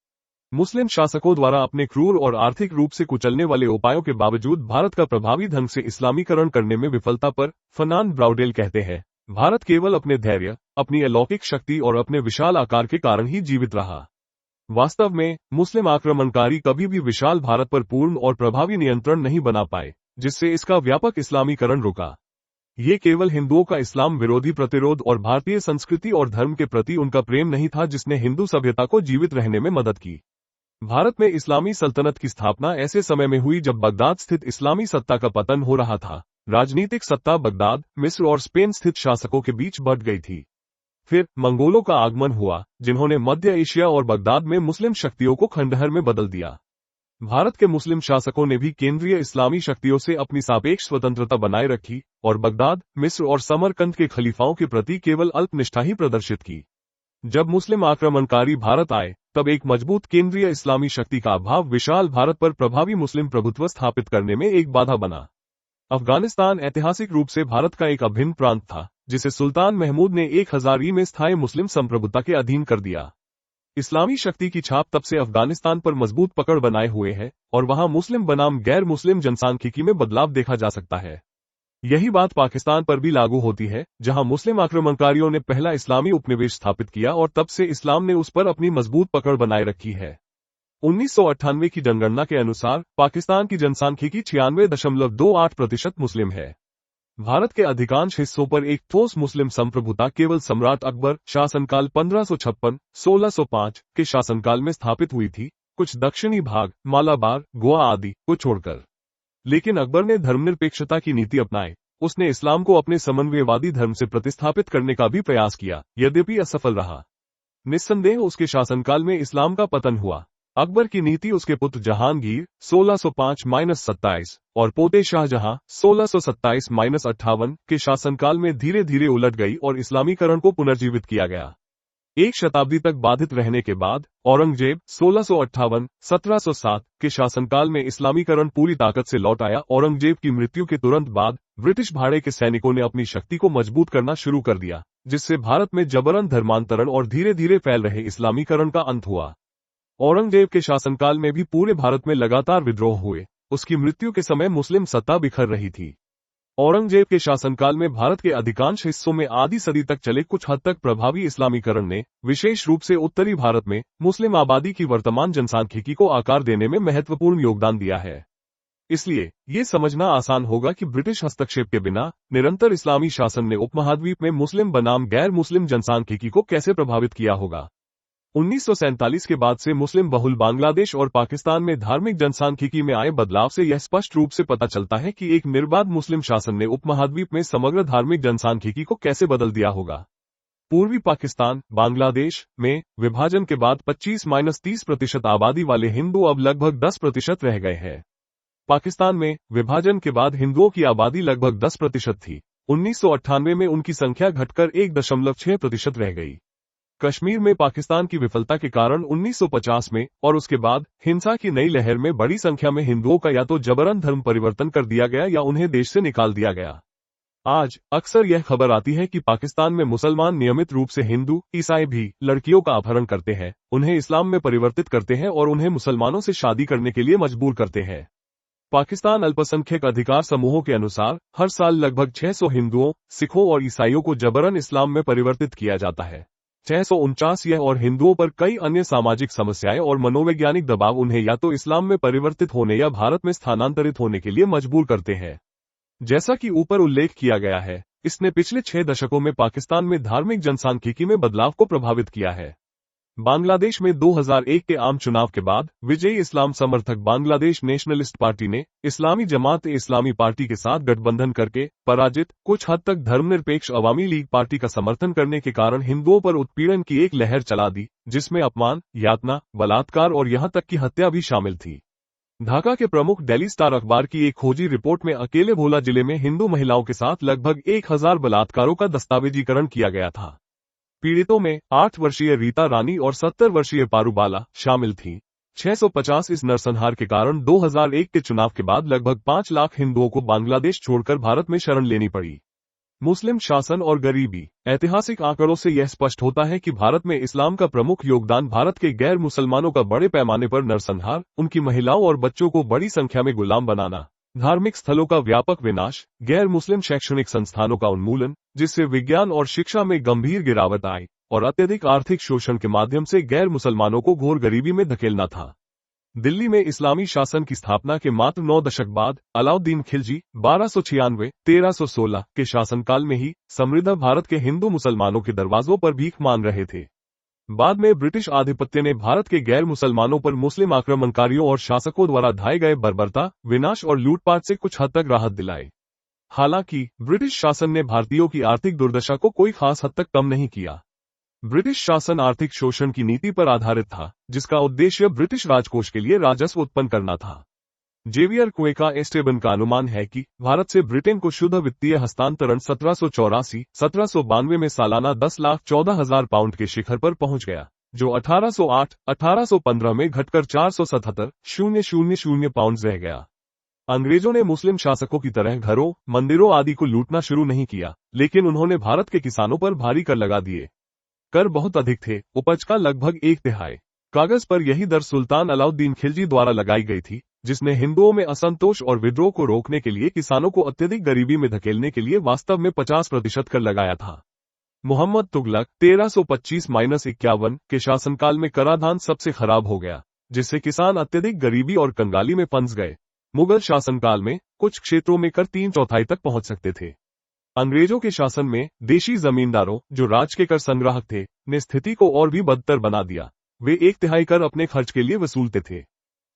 मुस्लिम शासकों द्वारा अपने क्रूर और आर्थिक रूप से कुचलने वाले उपायों के बावजूद भारत का प्रभावी ढंग से इस्लामीकरण करने में विफलता पर फर्नांड ब्राउडेल कहते हैं, भारत केवल अपने धैर्य, अपनी अलौकिक शक्ति और अपने विशाल आकार के कारण ही जीवित रहा। वास्तव में मुस्लिम आक्रमणकारी कभी भी विशाल भारत पर पूर्ण और प्रभावी नियंत्रण नहीं बना पाए, जिससे इसका व्यापक इस्लामीकरण रुका। ये केवल हिंदुओं का इस्लाम विरोधी प्रतिरोध और भारतीय संस्कृति और धर्म के प्रति उनका प्रेम नहीं था जिसने हिंदू सभ्यता को जीवित रहने में मदद की। भारत में इस्लामी सल्तनत की स्थापना ऐसे समय में हुई जब बगदाद स्थित इस्लामी सत्ता का पतन हो रहा था। राजनीतिक सत्ता बगदाद, मिस्र और स्पेन स्थित शासकों के बीच बंट गई थी। फिर मंगोलों का आगमन हुआ, जिन्होंने मध्य एशिया और बगदाद में मुस्लिम शक्तियों को खंडहर में बदल दिया। भारत के मुस्लिम शासकों ने भी केंद्रीय इस्लामी शक्तियों से अपनी सापेक्ष स्वतंत्रता बनाए रखी और बगदाद, मिस्र और समरकंद के खलीफाओं के प्रति केवल अल्पनिष्ठा ही प्रदर्शित की। जब मुस्लिम आक्रमणकारी भारत आए, तब एक मजबूत केंद्रीय इस्लामी शक्ति का अभाव विशाल भारत पर प्रभावी मुस्लिम प्रभुत्व स्थापित करने में एक बाधा बना। अफगानिस्तान ऐतिहासिक रूप से भारत का एक अभिन्न प्रांत था, जिसे सुल्तान महमूद ने 1000 में स्थायी मुस्लिम संप्रभुता के अधीन कर दिया। इस्लामी शक्ति की छाप तब से अफगानिस्तान पर मजबूत पकड़ बनाए हुए है और वहां मुस्लिम बनाम गैर मुस्लिम जनसांख्यिकी में बदलाव देखा जा सकता है। यही बात पाकिस्तान पर भी लागू होती है, जहां मुस्लिम आक्रमणकारियों ने पहला इस्लामी उपनिवेश स्थापित किया और तब से इस्लाम ने उस पर अपनी मजबूत पकड़ बनाए रखी है। 1998 की जनगणना के अनुसार पाकिस्तान की जनसांख्यिकी 96.28% मुस्लिम है। भारत के अधिकांश हिस्सों पर एक ठोस मुस्लिम संप्रभुता केवल सम्राट अकबर शासनकाल 1556-1605 के शासनकाल में स्थापित हुई थी, कुछ दक्षिणी भाग, मालाबार, गोवा आदि को छोड़कर। लेकिन अकबर ने धर्मनिरपेक्षता की नीति अपनाई उसने इस्लाम को अपने समन्वयवादी धर्म से प्रतिस्थापित करने का भी प्रयास किया, यद्यपि असफल रहा। निस्संदेह उसके शासनकाल में इस्लाम का पतन हुआ। अकबर की नीति उसके पुत्र जहांगीर 1605-27 और पोते शाहजहां 1627-58 के शासनकाल में धीरे धीरे उलट गई और इस्लामीकरण को पुनर्जीवित किया गया। एक शताब्दी तक बाधित रहने के बाद औरंगजेब 1658-1707 के शासनकाल में इस्लामीकरण पूरी ताकत से लौट आया। औरंगजेब की मृत्यु के तुरंत बाद ब्रिटिश भाड़े के सैनिकों ने अपनी शक्ति को मजबूत करना शुरू कर दिया, जिससे भारत में जबरन धर्मांतरण और धीरे धीरे फैल रहे इस्लामीकरण का अंत हुआ। औरंगजेब के शासनकाल में भी पूरे भारत में लगातार विद्रोह हुए। उसकी मृत्यु के समय मुस्लिम सत्ता बिखर रही थी। औरंगजेब के शासनकाल में भारत के अधिकांश हिस्सों में आधी सदी तक चले कुछ हद तक प्रभावी इस्लामीकरण ने विशेष रूप से उत्तरी भारत में मुस्लिम आबादी की वर्तमान जनसांख्यिकी को आकार देने में महत्वपूर्ण योगदान दिया है। इसलिए ये समझना आसान होगा कि ब्रिटिश हस्तक्षेप के बिना निरंतर इस्लामी शासन ने उपमहाद्वीप में मुस्लिम बनाम गैर मुस्लिम जनसांख्यिकी को कैसे प्रभावित किया होगा। 1947 के बाद से मुस्लिम बहुल बांग्लादेश और पाकिस्तान में धार्मिक जनसांख्यिकी में आए बदलाव से यह स्पष्ट रूप से पता चलता है कि एक निर्बाध मुस्लिम शासन ने उपमहाद्वीप में समग्र धार्मिक जनसांख्यिकी को कैसे बदल दिया होगा। पूर्वी पाकिस्तान, बांग्लादेश में विभाजन के बाद 25-30% आबादी वाले हिंदू अब लगभग 10% रह गए हैं। पाकिस्तान में विभाजन के बाद हिंदुओं की आबादी लगभग 10% थी। 1998 में उनकी संख्या घटकर 1.6% रह गई। कश्मीर में पाकिस्तान की विफलता के कारण 1950 में और उसके बाद हिंसा की नई लहर में बड़ी संख्या में हिंदुओं का या तो जबरन धर्म परिवर्तन कर दिया गया या उन्हें देश से निकाल दिया गया। आज अक्सर यह खबर आती है कि पाकिस्तान में मुसलमान नियमित रूप से हिंदू, ईसाई भी लड़कियों का अपहरण करते हैं, उन्हें इस्लाम में परिवर्तित करते हैं और उन्हें मुसलमानों से शादी करने के लिए मजबूर करते हैं। पाकिस्तान अल्पसंख्यक अधिकार समूहों के अनुसार हर साल लगभग 600 हिंदुओं, सिखों और ईसाइयों को जबरन इस्लाम में परिवर्तित किया जाता है। 649 यह और हिंदुओं पर कई अन्य सामाजिक समस्याएं और मनोवैज्ञानिक दबाव उन्हें या तो इस्लाम में परिवर्तित होने या भारत में स्थानांतरित होने के लिए मजबूर करते हैं। जैसा कि ऊपर उल्लेख किया गया है, इसने पिछले 6 दशकों में पाकिस्तान में धार्मिक जनसांख्यिकी में बदलाव को प्रभावित किया है। बांग्लादेश में 2001 के आम चुनाव के बाद विजयी इस्लाम समर्थक बांग्लादेश नेशनलिस्ट पार्टी ने इस्लामी जमात-ए-इस्लामी पार्टी के साथ गठबंधन करके पराजित कुछ हद तक धर्मनिरपेक्ष अवामी लीग पार्टी का समर्थन करने के कारण हिंदुओं पर उत्पीड़न की एक लहर चला दी, जिसमें अपमान, यातना, बलात्कार और यहां तक की हत्या भी शामिल थी। ढाका के प्रमुख डेली स्टार अखबार की एक खोजी रिपोर्ट में अकेले भोला जिले में हिंदू महिलाओं के साथ लगभग 1000 बलात्कारों का दस्तावेजीकरण किया गया था। पीड़ितों में 8 वर्षीय रीता रानी और 70 वर्षीय पारूबाला शामिल थी। 650 इस नरसंहार के कारण 2001 के चुनाव के बाद लगभग 5 लाख हिंदुओं को बांग्लादेश छोड़कर भारत में शरण लेनी पड़ी। मुस्लिम शासन और गरीबी। ऐतिहासिक आंकड़ों से यह स्पष्ट होता है कि भारत में इस्लाम का प्रमुख योगदान भारत के गैर मुसलमानों का बड़े पैमाने पर नरसंहार, उनकी महिलाओं और बच्चों को बड़ी संख्या में गुलाम बनाना, धार्मिक स्थलों का व्यापक विनाश, गैर मुस्लिम शैक्षणिक संस्थानों का उन्मूलन, जिससे विज्ञान और शिक्षा में गंभीर गिरावट आई, और अत्यधिक आर्थिक शोषण के माध्यम से गैर मुसलमानों को घोर गरीबी में धकेलना था। दिल्ली में इस्लामी शासन की स्थापना के मात्र 9 दशक बाद अलाउद्दीन खिलजी 1296-1316 के शासनकाल में ही समृद्ध भारत के हिंदू मुसलमानों के दरवाजों पर भीख मांग रहे थे। बाद में ब्रिटिश आधिपत्य ने भारत के गैर मुसलमानों पर मुस्लिम आक्रमणकारियों और शासकों द्वारा ढाए गए बर्बरता, विनाश और लूटपाट से कुछ हद तक राहत दिलाई। हालांकि ब्रिटिश शासन ने भारतीयों की आर्थिक दुर्दशा को कोई खास हद तक कम नहीं किया। ब्रिटिश शासन आर्थिक शोषण की नीति पर आधारित था, जिसका उद्देश्य ब्रिटिश राजकोष के लिए राजस्व उत्पन्न करना था। जेवियर क्वेका एस्टेबन का अनुमान है कि भारत से ब्रिटेन को शुद्ध वित्तीय हस्तांतरण 1784-1792 में सालाना 10,14,000 पाउंड के शिखर पर पहुंच गया, जो 1808-1815 में घटकर 477,000 पाउंड रह गया। अंग्रेजों ने मुस्लिम शासकों की तरह घरों, मंदिरों आदि को लूटना शुरू नहीं किया, लेकिन उन्होंने भारत के किसानों पर भारी कर लगा दिए। कर बहुत अधिक थे, उपज का लगभग 1/3। कागज पर यही दर सुल्तान अलाउद्दीन खिलजी द्वारा लगाई गई थी, जिसने हिंदुओं में असंतोष और विद्रोह को रोकने के लिए किसानों को अत्यधिक गरीबी में धकेलने के लिए वास्तव में 50% कर लगाया था। मोहम्मद तुगलक 1325-51 के शासनकाल में कराधान सबसे खराब हो गया, जिससे किसान अत्यधिक गरीबी और कंगाली में फंस गए। मुगल शासनकाल में कुछ क्षेत्रों में कर 3/4 तक पहुंच सकते थे। अंग्रेजों के शासन में देशी जमींदारों, जो राज के कर संग्राहक थे, ने स्थिति को और भी बदतर बना दिया। वे 1/3 कर अपने खर्च के लिए वसूलते थे।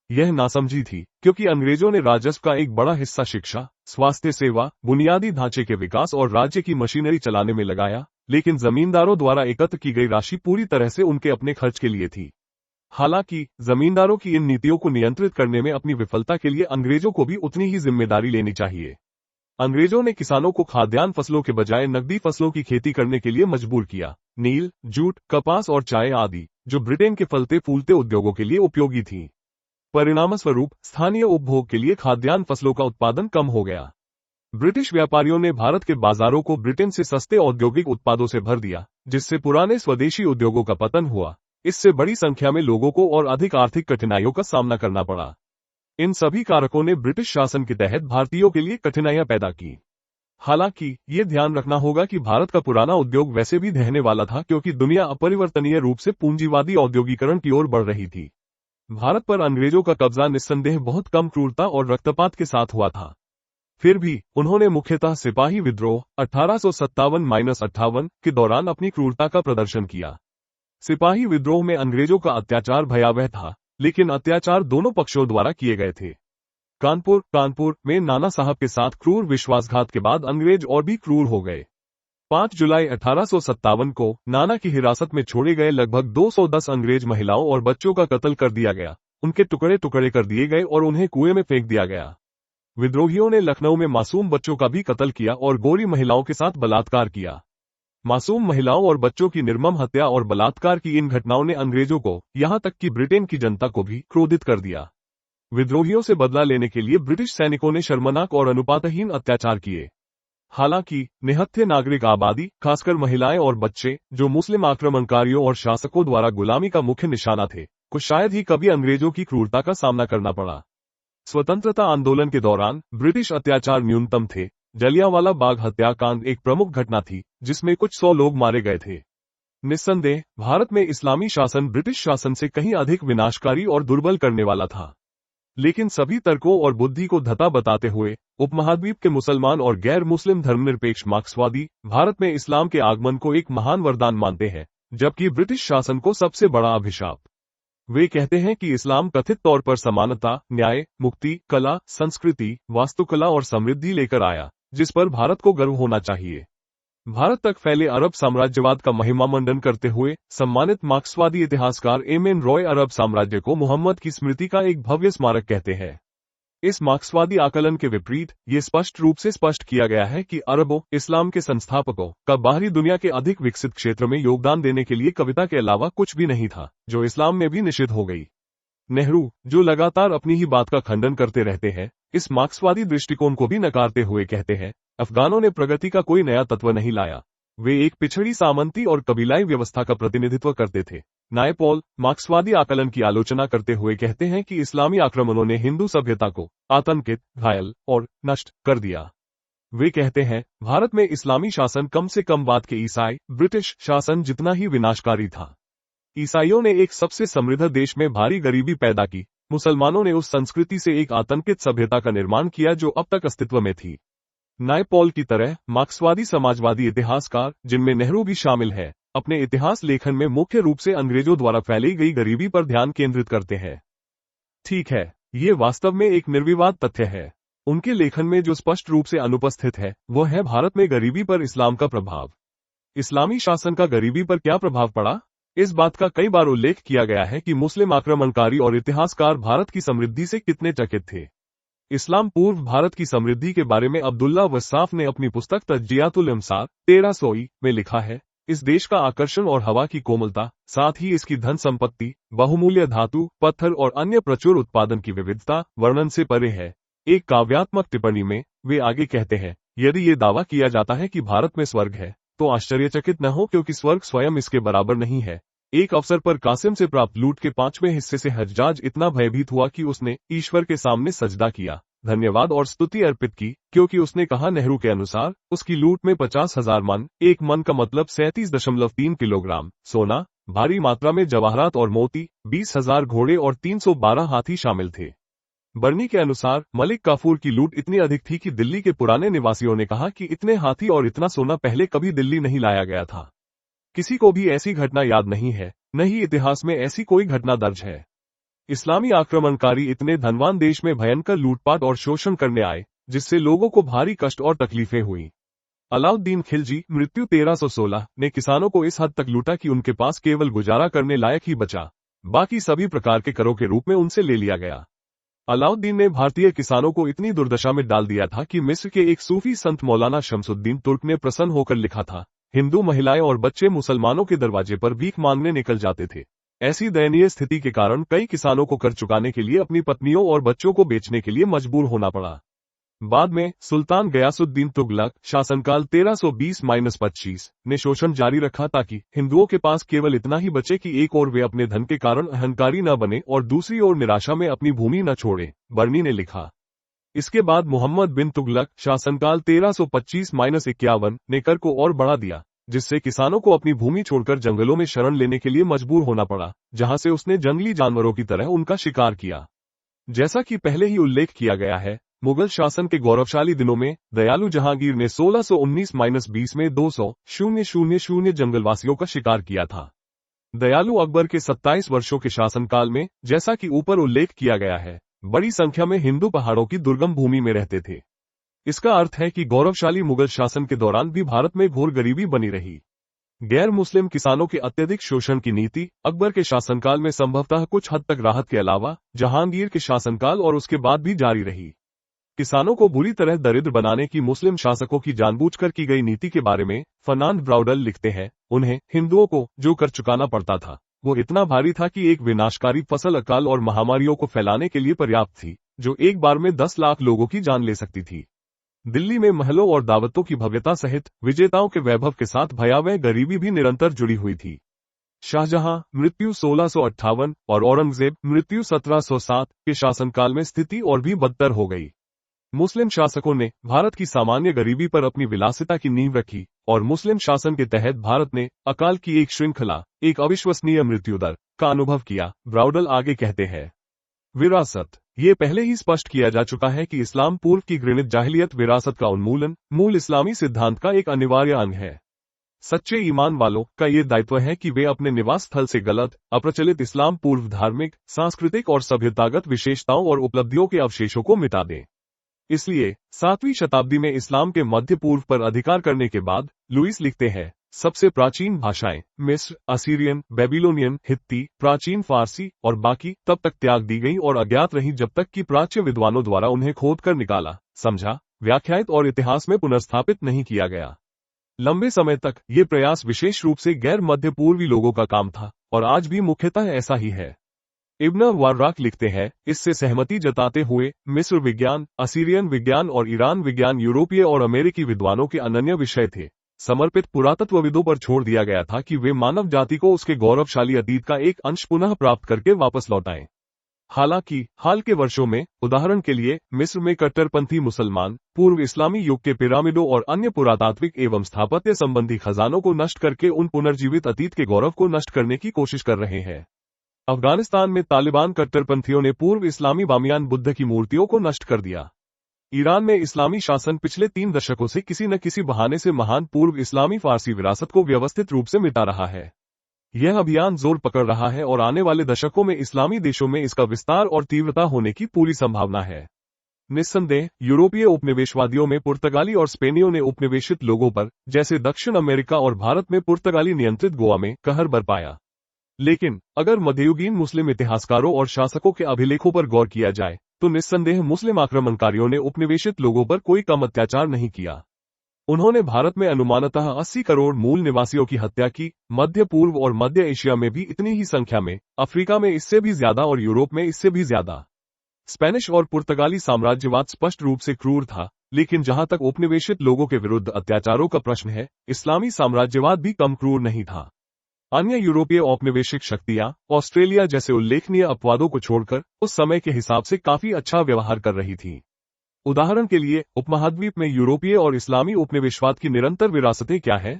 यह नासमझी थी, क्योंकि अंग्रेजों ने राजस्व का एक बड़ा हिस्सा शिक्षा, स्वास्थ्य सेवा, बुनियादी ढांचे के विकास और राज्य की मशीनरी चलाने में लगाया, लेकिन जमींदारों द्वारा एकत्र की गई राशि पूरी तरह से उनके अपने खर्च के लिए थी। हालांकि जमींदारों की इन नीतियों को नियंत्रित करने में अपनी विफलता के लिए अंग्रेजों को भी उतनी ही जिम्मेदारी लेनी चाहिए। अंग्रेजों ने किसानों को खाद्यान्न फसलों के बजाय नकदी फसलों की खेती करने के लिए मजबूर किया। नील, जूट, कपास और चाय आदि, जो ब्रिटेन के फलते फूलते उद्योगों के लिए उपयोगी थी। परिणामस्वरूप स्थानीय उपभोग के लिए खाद्यान्न फसलों का उत्पादन कम हो गया। ब्रिटिश व्यापारियों ने भारत के बाजारों को ब्रिटेन से सस्ते औद्योगिक उत्पादों से भर दिया, जिससे पुराने स्वदेशी उद्योगों का पतन हुआ। इससे बड़ी संख्या में लोगों को और अधिक आर्थिक कठिनाइयों का सामना करना पड़ा। इन सभी कारकों ने ब्रिटिश शासन के तहत भारतीयों के लिए कठिनाइयां पैदा की। हालांकि ये ध्यान रखना होगा कि भारत का पुराना उद्योग वैसे भी ढहने वाला था, क्योंकि दुनिया अपरिवर्तनीय रूप से पूंजीवादी औद्योगिकरण की ओर बढ़ रही थी। भारत पर अंग्रेजों का कब्जा निस्संदेह बहुत कम क्रूरता और रक्तपात के साथ हुआ था। फिर भी उन्होंने मुख्यतः सिपाही विद्रोह 1857-58 के दौरान अपनी क्रूरता का प्रदर्शन किया। सिपाही विद्रोह में अंग्रेजों का अत्याचार भयावह था, लेकिन अत्याचार दोनों पक्षों द्वारा किए गए थे। कानपुर में नाना साहब के साथ क्रूर विश्वासघात के बाद अंग्रेज और भी क्रूर हो गए। 5 जुलाई 1857 को नाना की हिरासत में छोड़े गए लगभग 210 अंग्रेज महिलाओं और बच्चों का कत्ल कर दिया गया। उनके टुकड़े टुकड़े कर दिए गए और उन्हें कुएं में फेंक दिया गया। विद्रोहियों ने लखनऊ में मासूम बच्चों का भी कत्ल किया और गोरी महिलाओं के साथ बलात्कार किया। मासूम महिलाओं और बच्चों की निर्मम हत्या और बलात्कार की इन घटनाओं ने अंग्रेजों को, यहां तक कि ब्रिटेन की जनता को भी क्रोधित कर दिया। विद्रोहियों से बदला लेने के लिए ब्रिटिश सैनिकों ने शर्मनाक और अनुपातहीन अत्याचार किए। हालांकि निहत्थे नागरिक आबादी, खासकर महिलाएं और बच्चे, जो मुस्लिम आक्रमणकारियों और शासकों द्वारा गुलामी का मुख्य निशाना थे, को शायद ही कभी अंग्रेजों की क्रूरता का सामना करना पड़ा। स्वतंत्रता आंदोलन के दौरान ब्रिटिश अत्याचार न्यूनतम थे। जलियांवाला बाग हत्याकांड एक प्रमुख घटना थी, जिसमें कुछ 100 लोग मारे गए थे। निस्संदेह भारत में इस्लामी शासन ब्रिटिश शासन से कहीं अधिक विनाशकारी और दुर्बल करने वाला था। लेकिन सभी तर्कों और बुद्धि को धता बताते हुए उपमहाद्वीप के मुसलमान और गैर मुस्लिम धर्मनिरपेक्ष मार्क्सवादी भारत में इस्लाम के आगमन को एक महान वरदान मानते हैं, जबकि ब्रिटिश शासन को सबसे बड़ा अभिशाप। वे कहते हैं कि इस्लाम कथित तौर पर समानता, न्याय, मुक्ति, कला, संस्कृति, वास्तुकला और समृद्धि लेकर आया, जिस पर भारत को गर्व होना चाहिए। भारत तक फैले अरब साम्राज्यवाद का महिमामंडन करते हुए सम्मानित मार्क्सवादी इतिहासकार एम.एन. रॉय अरब साम्राज्य को मोहम्मद की स्मृति का एक भव्य स्मारक कहते हैं। इस मार्क्सवादी आकलन के विपरीत ये स्पष्ट रूप से स्पष्ट किया गया है कि अरबों, इस्लाम के संस्थापकों, का बाहरी दुनिया के अधिक विकसित क्षेत्र में योगदान देने के लिए कविता के अलावा कुछ भी नहीं था, जो इस्लाम में भी निषिद्ध हो गई। नेहरू, जो लगातार अपनी ही बात का खंडन करते रहते हैं, इस मार्क्सवादी दृष्टिकोण को भी नकारते हुए कहते हैं, अफगानों ने प्रगति का कोई नया तत्व नहीं लाया। वे एक पिछड़ी सामंती और कबीलाई व्यवस्था का प्रतिनिधित्व करते थे। नायपॉल मार्क्सवादी आकलन की आलोचना करते हुए कहते हैं कि इस्लामी आक्रमणों ने हिंदू सभ्यता को आतंकित, घायल और नष्ट कर दिया। वे कहते हैं, भारत में इस्लामी शासन कम से कम बाद के ईसाई ब्रिटिश शासन जितना ही विनाशकारी था। ईसाइयों ने एक सबसे समृद्ध देश में भारी गरीबी पैदा की। मुसलमानों ने उस संस्कृति से एक आतंकित सभ्यता का निर्माण किया जो अब तक अस्तित्व में थी। नायपॉल की तरह मार्क्सवादी समाजवादी इतिहासकार, जिनमें नेहरू भी शामिल है, अपने इतिहास लेखन में मुख्य रूप से अंग्रेजों द्वारा फैलाई गई गरीबी पर ध्यान केंद्रित करते हैं। ठीक है, ये वास्तव में एक निर्विवाद तथ्य है। उनके लेखन में जो स्पष्ट रूप से अनुपस्थित है, वो है भारत में गरीबी पर इस्लाम का प्रभाव। इस्लामी शासन का गरीबी पर क्या प्रभाव पड़ा? इस बात का कई बार उल्लेख किया गया है कि मुस्लिम आक्रमणकारी और इतिहासकार भारत की समृद्धि से कितने चकित थे। इस्लाम पूर्व भारत की समृद्धि के बारे में अब्दुल्ला वस्साफ ने अपनी पुस्तक तज्जियातुल इमसार 1300 में लिखा है, इस देश का आकर्षण और हवा की कोमलता, साथ ही इसकी धन संपत्ति, बहुमूल्य धातु, पत्थर और अन्य प्रचुर उत्पादन की विविधता वर्णन से परे है। एक काव्यात्मक टिप्पणी में वे आगे कहते हैं, यदि ये दावा किया जाता है कि भारत में स्वर्ग है, तो आश्चर्यचकित न हो, क्योंकि स्वर्ग स्वयं इसके बराबर नहीं है। एक अवसर पर कासिम से प्राप्त लूट के 5वें हिस्से से हज्जाज इतना भयभीत हुआ कि उसने ईश्वर के सामने सजदा किया, धन्यवाद और स्तुति अर्पित की, क्योंकि उसने कहा, नेहरू के अनुसार उसकी लूट में 50,000 मन, एक मन का मतलब 37.3 किलोग्राम सोना, भारी मात्रा में जवाहरात और मोती, 20,000 घोड़े और 312 हाथी शामिल थे। बर्नी के अनुसार मलिक काफूर की लूट इतनी अधिक थी कि दिल्ली के पुराने निवासियों ने कहा कि इतने हाथी और इतना सोना पहले कभी दिल्ली नहीं लाया गया था। किसी को भी ऐसी घटना याद नहीं है, न ही इतिहास में ऐसी कोई घटना दर्ज है। इस्लामी आक्रमणकारी इतने धनवान देश में भयंकर लूटपाट और शोषण करने आए, जिससे लोगों को भारी कष्ट और तकलीफें हुई। अलाउद्दीन खिलजी मृत्यु 1316 ने किसानों को इस हद तक लूटा कि उनके पास केवल गुजारा करने लायक ही बचा, बाकी सभी प्रकार के करों के रूप में उनसे ले लिया गया। अलाउद्दीन ने भारतीय किसानों को इतनी दुर्दशा में डाल दिया था कि मिस्र के एक सूफी संत मौलाना शमसुद्दीन तुर्क ने प्रसन्न होकर लिखा था, हिंदू महिलाएं और बच्चे मुसलमानों के दरवाजे पर भीख मांगने निकल जाते थे। ऐसी दयनीय स्थिति के कारण कई किसानों को कर चुकाने के लिए अपनी पत्नियों और बच्चों को बेचने के लिए मजबूर होना पड़ा। बाद में सुल्तान गयासुद्दीन तुगलक शासनकाल 1320-25 ने शोषण जारी रखा ताकि हिंदुओं के पास केवल इतना ही बचे कि एक ओर वे अपने धन के कारण अहंकारी न बने और दूसरी ओर निराशा में अपनी भूमि न छोड़े, बर्नी ने लिखा। इसके बाद मोहम्मद बिन तुगलक शासनकाल 1325-51 ने कर को और बढ़ा दिया, जिससे किसानों को अपनी भूमि छोड़कर जंगलों में शरण लेने के लिए मजबूर होना पड़ा, जहां से उसने जंगली जानवरों की तरह उनका शिकार किया। जैसा कि पहले ही उल्लेख किया गया है, मुगल शासन के गौरवशाली दिनों में दयालु जहांगीर ने 1619-20 में 200,000 जंगलवासियों का शिकार किया था। दयालु अकबर के 27 वर्षों के शासनकाल में, जैसा कि ऊपर उल्लेख किया गया है, बड़ी संख्या में हिंदू पहाड़ों की दुर्गम भूमि में रहते थे। इसका अर्थ है कि गौरवशाली मुगल शासन के दौरान भी भारत में घोर गरीबी बनी रही। गैर मुस्लिम किसानों के अत्यधिक शोषण की नीति अकबर के शासनकाल में संभवतः कुछ हद तक राहत के अलावा जहांगीर के शासनकाल और उसके बाद भी जारी रही। किसानों को बुरी तरह दरिद्र बनाने की मुस्लिम शासकों की जानबूझकर की गई नीति के बारे में फर्नांड ब्राउडल लिखते हैं, उन्हें हिंदुओं को जो कर चुकाना पड़ता था वो इतना भारी था कि एक विनाशकारी फसल अकाल और महामारियों को फैलाने के लिए पर्याप्त थी, जो एक बार में 10 लाख लोगों की जान ले सकती थी। दिल्ली में महलों और दावतों की भव्यता सहित विजेताओं के वैभव के साथ भयावह गरीबी भी निरंतर जुड़ी हुई थी। शाहजहां मृत्यु 1658 और औरंगजेब मृत्यु 1707 के शासनकाल में स्थिति और भी बदतर हो गई। मुस्लिम शासकों ने भारत की सामान्य गरीबी पर अपनी विलासिता की नींव रखी और मुस्लिम शासन के तहत भारत ने अकाल की एक श्रृंखला, एक अविश्वसनीय मृत्यु दर का अनुभव किया। ब्राउडल आगे कहते हैं, विरासत, ये पहले ही स्पष्ट किया जा चुका है कि इस्लाम पूर्व की घृणित जाहिलियत विरासत का उन्मूलन मूल इस्लामी सिद्धांत का एक अनिवार्य अंग है। सच्चे ईमान वालों का ये दायित्व है कि वे अपने निवास स्थल से गलत, अप्रचलित इस्लाम पूर्व धार्मिक, सांस्कृतिक और सभ्यतागत विशेषताओं और उपलब्धियों के अवशेषों को मिटा दें। इसलिए 7वीं शताब्दी में इस्लाम के मध्य पूर्व पर अधिकार करने के बाद लुईस लिखते हैं, सबसे प्राचीन भाषाएं मिस्र, असीरियन, बेबीलोनियन, हित्ती, प्राचीन फारसी और बाकी तब तक त्याग दी गईं और अज्ञात रहीं जब तक कि प्राच्य विद्वानों द्वारा उन्हें खोद कर निकाला, समझा, व्याख्यायित और इतिहास में पुनर्स्थापित नहीं किया गया। लंबे समय तक ये प्रयास विशेष रूप से गैर मध्य पूर्वी लोगों का काम था और आज भी मुख्यतः ऐसा ही है। इब्न वार्राक लिखते हैं, इससे सहमति जताते हुए मिस्र विज्ञान, असीरियन विज्ञान और ईरान विज्ञान यूरोपीय और अमेरिकी विद्वानों के अनन्य विषय थे। समर्पित पुरातत्वविदों पर छोड़ दिया गया था कि वे मानव जाति को उसके गौरवशाली अतीत का एक अंश पुनः प्राप्त करके वापस लौटाएं। हालांकि हाल के वर्षों में, उदाहरण के लिए मिस्र में कट्टरपंथी मुसलमान पूर्व इस्लामी युग के पिरामिडों और अन्य पुरातात्विक एवं स्थापत्य संबंधी खजानों को नष्ट करके उन पुनर्जीवित अतीत के गौरव को नष्ट करने की कोशिश कर रहे हैं। अफगानिस्तान में तालिबान कट्टरपंथियों ने पूर्व इस्लामी बामियान बुद्ध की मूर्तियों को नष्ट कर दिया। ईरान में इस्लामी शासन पिछले 3 दशकों से किसी न किसी बहाने से महान पूर्व इस्लामी फारसी विरासत को व्यवस्थित रूप से मिटा रहा है। यह अभियान जोर पकड़ रहा है और आने वाले दशकों में इस्लामी देशों में इसका विस्तार और तीव्रता होने की पूरी संभावना है। निस्संदेह यूरोपीय उपनिवेशवादियों में पुर्तगाली और स्पेनियों ने उपनिवेशित लोगों पर, जैसे दक्षिण अमेरिका और भारत में पुर्तगाली नियंत्रित गोवा में, कहर बरपाया। लेकिन अगर मध्ययुगीन मुस्लिम इतिहासकारों और शासकों के अभिलेखों पर गौर किया जाए तो निस्संदेह मुस्लिम आक्रमणकारियों ने उपनिवेशित लोगों पर कोई कम अत्याचार नहीं किया। उन्होंने भारत में अनुमानतः 80 करोड़ मूल निवासियों की हत्या की, मध्य पूर्व और मध्य एशिया में भी इतनी ही संख्या में, अफ्रीका में इससे भी ज्यादा और यूरोप में इससे भी ज्यादा। स्पेनिश और पुर्तगाली साम्राज्यवाद स्पष्ट रूप से क्रूर था, लेकिन जहां तक उपनिवेशित लोगों के विरुद्ध अत्याचारों का प्रश्न है, इस्लामी साम्राज्यवाद भी कम क्रूर नहीं था। अन्य यूरोपीय औपनिवेशिक शक्तियां ऑस्ट्रेलिया जैसे उल्लेखनीय अपवादों को छोड़कर उस समय के हिसाब से काफी अच्छा व्यवहार कर रही थी। उदाहरण के लिए उपमहाद्वीप में यूरोपीय और इस्लामी उपनिवेशवाद की निरंतर विरासतें क्या है?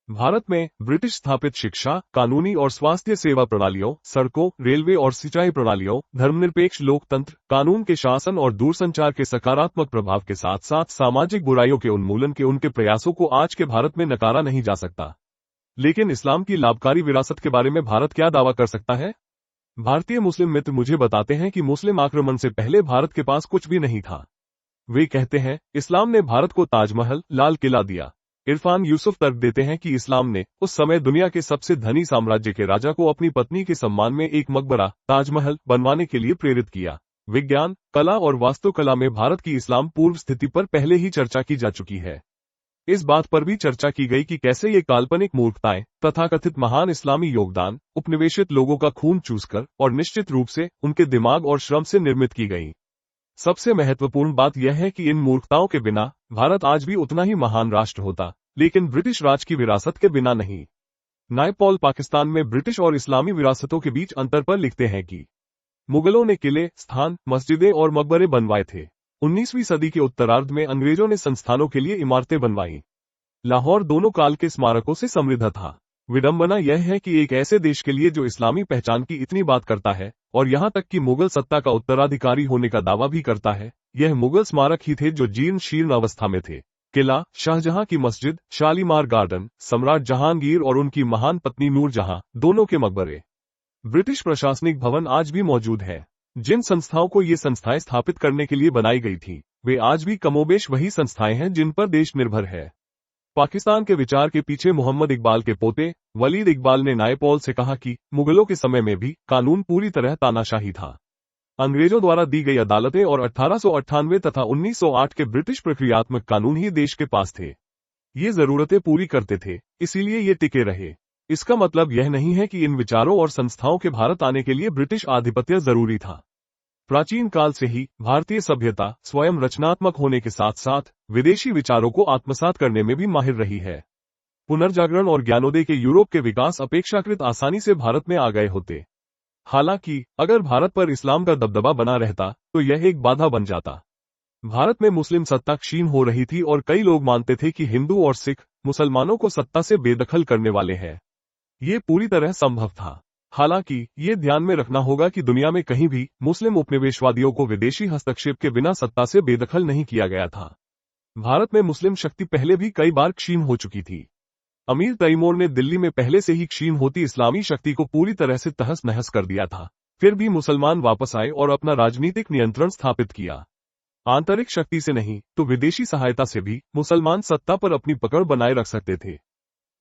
भारत में ब्रिटिश स्थापित शिक्षा, कानूनी और स्वास्थ्य सेवा प्रणालियों, सड़कों, रेलवे और सिंचाई प्रणालियों, धर्मनिरपेक्ष लोकतंत्र, कानून के शासन और दूरसंचार के सकारात्मक प्रभाव के साथ साथ सामाजिक बुराइयों के उन्मूलन के उनके प्रयासों को आज के भारत में नकारा नहीं जा सकता। लेकिन इस्लाम की लाभकारी विरासत के बारे में भारत क्या दावा कर सकता है? भारतीय मुस्लिम मित्र मुझे बताते हैं कि मुस्लिम आक्रमण से पहले भारत के पास कुछ भी नहीं था। वे कहते हैं, इस्लाम ने भारत को ताजमहल, लाल किला दिया। इरफान यूसुफ तर्क देते हैं कि इस्लाम ने उस समय दुनिया के सबसे धनी साम्राज्य के राजा को अपनी पत्नी के सम्मान में एक मकबरा, ताजमहल, बनवाने के लिए प्रेरित किया। विज्ञान, कला और वास्तुकला में भारत की इस्लाम पूर्व स्थिति पर पहले ही चर्चा की जा चुकी है। इस बात पर भी चर्चा की गई कि कैसे ये काल्पनिक मूर्खताएं, तथाकथित महान इस्लामी योगदान, उपनिवेशित लोगों का खून चूसकर और निश्चित रूप से उनके दिमाग और श्रम से निर्मित की गई। सबसे महत्वपूर्ण बात यह है कि इन मूर्खताओं के बिना भारत आज भी उतना ही महान राष्ट्र होता, लेकिन ब्रिटिश राज की विरासत के बिना नहीं। नायपॉल पाकिस्तान में ब्रिटिश और इस्लामी विरासतों के बीच अंतर पर लिखते हैं कि मुगलों ने किले, स्थान, मस्जिदें और मकबरे बनवाए थे। 19वीं सदी के उत्तरार्ध में अंग्रेजों ने संस्थानों के लिए इमारतें बनवाई। लाहौर दोनों काल के स्मारकों से समृद्ध था। विडंबना यह है कि एक ऐसे देश के लिए जो इस्लामी पहचान की इतनी बात करता है और यहां तक कि मुगल सत्ता का उत्तराधिकारी होने का दावा भी करता है, यह मुगल स्मारक ही थे जो जीर्ण शीर्ण अवस्था में थे। किला, शाहजहां की मस्जिद, शालीमार गार्डन, सम्राट जहांगीर और उनकी महान पत्नी नूरजहां, दोनों के मकबरे। ब्रिटिश प्रशासनिक भवन आज भी मौजूद है। जिन संस्थाओं को ये संस्थाएं स्थापित करने के लिए बनाई गई थी, वे आज भी कमोबेश वही संस्थाएं हैं जिन पर देश निर्भर है। पाकिस्तान के विचार के पीछे मोहम्मद इकबाल के पोते वलीद इकबाल ने नायपॉल से कहा कि मुगलों के समय में भी कानून पूरी तरह तानाशाही था। अंग्रेजों द्वारा दी गई अदालतें और 1898 तथा 1908 के ब्रिटिश प्रक्रियात्मक कानून ही देश के पास थे। ये जरूरतें पूरी करते थे, इसीलिए ये टिके रहे। इसका मतलब यह नहीं है कि इन विचारों और संस्थाओं के भारत आने के लिए ब्रिटिश आधिपत्य जरूरी था। प्राचीन काल से ही भारतीय सभ्यता स्वयं रचनात्मक होने के साथ साथ विदेशी विचारों को आत्मसात करने में भी माहिर रही है। पुनर्जागरण और ज्ञानोदय के यूरोप के विकास अपेक्षाकृत आसानी से भारत में आ गए होते। हालांकि अगर भारत पर इस्लाम का दबदबा बना रहता तो यह एक बाधा बन जाता। भारत में मुस्लिम सत्ता क्षीण हो रही थी और कई लोग मानते थे कि हिंदू और सिख मुसलमानों को सत्ता से बेदखल करने वाले हैं। ये पूरी तरह संभव था। हालांकि ये ध्यान में रखना होगा कि दुनिया में कहीं भी मुस्लिम उपनिवेशवादियों को विदेशी हस्तक्षेप के बिना सत्ता से बेदखल नहीं किया गया था। भारत में मुस्लिम शक्ति पहले भी कई बार क्षीण हो चुकी थी। अमीर तैमूर ने दिल्ली में पहले से ही क्षीण होती इस्लामी शक्ति को पूरी तरह से तहस नहस कर दिया था। फिर भी मुसलमान वापस आए और अपना राजनीतिक नियंत्रण स्थापित किया। आंतरिक शक्ति से नहीं तो विदेशी सहायता से भी मुसलमान सत्ता पर अपनी पकड़ बनाए रख सकते थे।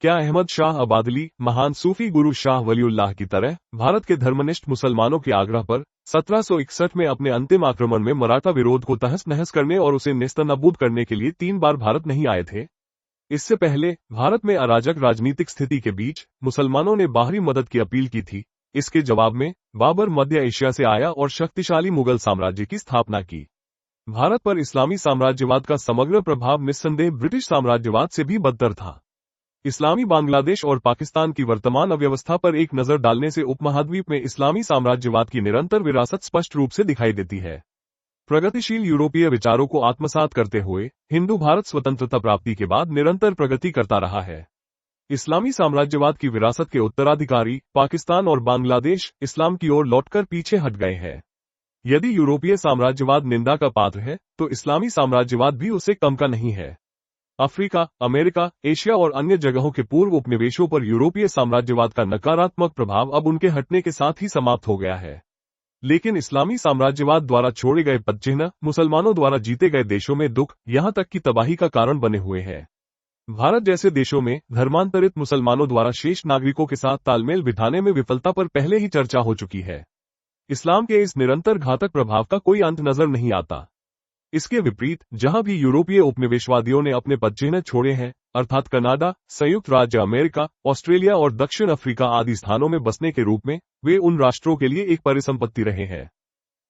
क्या अहमद शाह अबादली, महान सूफी गुरु शाह वलीउल्लाह की तरह भारत के धर्मनिष्ठ मुसलमानों के आग्रह पर 1761 में अपने अंतिम आक्रमण में मराठा विरोध को तहस नहस करने और उसे नेस्तनाबूद करने के लिए 3 बार भारत नहीं आए थे? इससे पहले भारत में अराजक राजनीतिक स्थिति के बीच मुसलमानों ने बाहरी मदद की अपील की थी। इसके जवाब में बाबर मध्य एशिया से आया और शक्तिशाली मुगल साम्राज्य की स्थापना की। भारत पर इस्लामी साम्राज्यवाद का समग्र प्रभाव निस्संदेह ब्रिटिश साम्राज्यवाद से भी बदतर था। इस्लामी बांग्लादेश और पाकिस्तान की वर्तमान अव्यवस्था पर एक नजर डालने से उपमहाद्वीप में इस्लामी साम्राज्यवाद की निरंतर विरासत स्पष्ट रूप से दिखाई देती है। प्रगतिशील यूरोपीय विचारों को आत्मसात करते हुए हिंदू भारत स्वतंत्रता प्राप्ति के बाद निरंतर प्रगति करता रहा है। इस्लामी साम्राज्यवाद की विरासत के उत्तराधिकारी पाकिस्तान और बांग्लादेश इस्लाम की ओर लौटकर पीछे हट गए हैं। यदि यूरोपीय साम्राज्यवाद निंदा का पात्र है तो इस्लामी साम्राज्यवाद भी उसे कम का नहीं है। अफ्रीका, अमेरिका, एशिया और अन्य जगहों के पूर्व उपनिवेशों पर यूरोपीय साम्राज्यवाद का नकारात्मक प्रभाव अब उनके हटने के साथ ही समाप्त हो गया है। लेकिन इस्लामी साम्राज्यवाद द्वारा छोड़े गए पदचिह्न मुसलमानों द्वारा जीते गए देशों में दुख, यहां तक कि तबाही का कारण बने हुए हैं। भारत जैसे देशों में धर्मांतरित मुसलमानों द्वारा शेष नागरिकों के साथ तालमेल बिठाने में विफलता पर पहले ही चर्चा हो चुकी है। इस्लाम के इस निरंतर घातक प्रभाव का कोई अंत नजर नहीं आता। इसके विपरीत जहां भी यूरोपीय उपनिवेशवादियों ने अपने पदचिह्न छोड़े हैं, अर्थात कनाडा, संयुक्त राज्य अमेरिका, ऑस्ट्रेलिया और दक्षिण अफ्रीका आदि स्थानों में बसने के रूप में, वे उन राष्ट्रों के लिए एक परिसंपत्ति रहे हैं।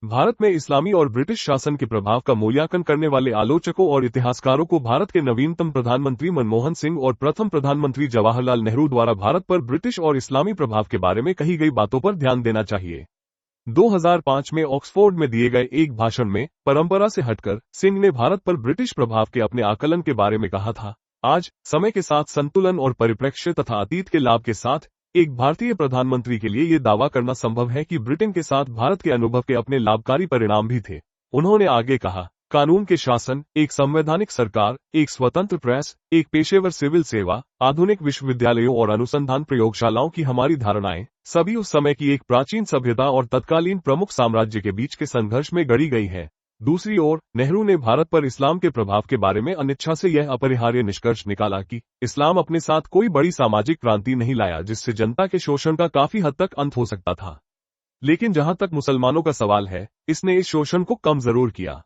भारत में इस्लामी और ब्रिटिश शासन के प्रभाव का मूल्यांकन करने वाले आलोचकों और इतिहासकारों को भारत के नवीनतम प्रधानमंत्री मनमोहन सिंह और प्रथम प्रधानमंत्री जवाहरलाल नेहरू द्वारा भारत पर ब्रिटिश और इस्लामी प्रभाव के बारे में कही गई बातों पर ध्यान देना चाहिए। 2005 में ऑक्सफोर्ड में दिए गए एक भाषण में परंपरा से हटकर सिंह ने भारत पर ब्रिटिश प्रभाव के अपने आकलन के बारे में कहा था। आज समय के साथ संतुलन और परिप्रेक्ष्य तथा अतीत के लाभ के साथ एक भारतीय प्रधानमंत्री के लिए यह दावा करना संभव है कि ब्रिटेन के साथ भारत के अनुभव के अपने लाभकारी परिणाम भी थे। उन्होंने आगे कहा, कानून के शासन, एक संवैधानिक सरकार, एक स्वतंत्र प्रेस, एक पेशेवर सिविल सेवा, आधुनिक विश्वविद्यालयों और अनुसंधान प्रयोगशालाओं की हमारी धारणाएं सभी उस समय की एक प्राचीन सभ्यता और तत्कालीन प्रमुख साम्राज्य के बीच के संघर्ष में गढ़ी गई है। दूसरी ओर, नेहरू ने भारत पर इस्लाम के प्रभाव के बारे में अनिच्छा से यह अपरिहार्य निष्कर्ष निकाला कि इस्लाम अपने साथ कोई बड़ी सामाजिक क्रांति नहीं लाया जिससे जनता के शोषण का काफी हद तक अंत हो सकता था। लेकिन जहां तक मुसलमानों का सवाल है, इसने इस शोषण को कम जरूर किया।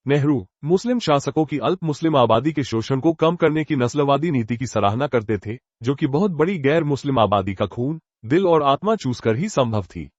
नेहरू मुस्लिम शासकों की अल्प मुस्लिम आबादी के शोषण को कम करने की नस्लवादी नीति की सराहना करते थे, जो कि बहुत बड़ी गैर मुस्लिम आबादी का खून, दिल और आत्मा चूसकर ही संभव थी।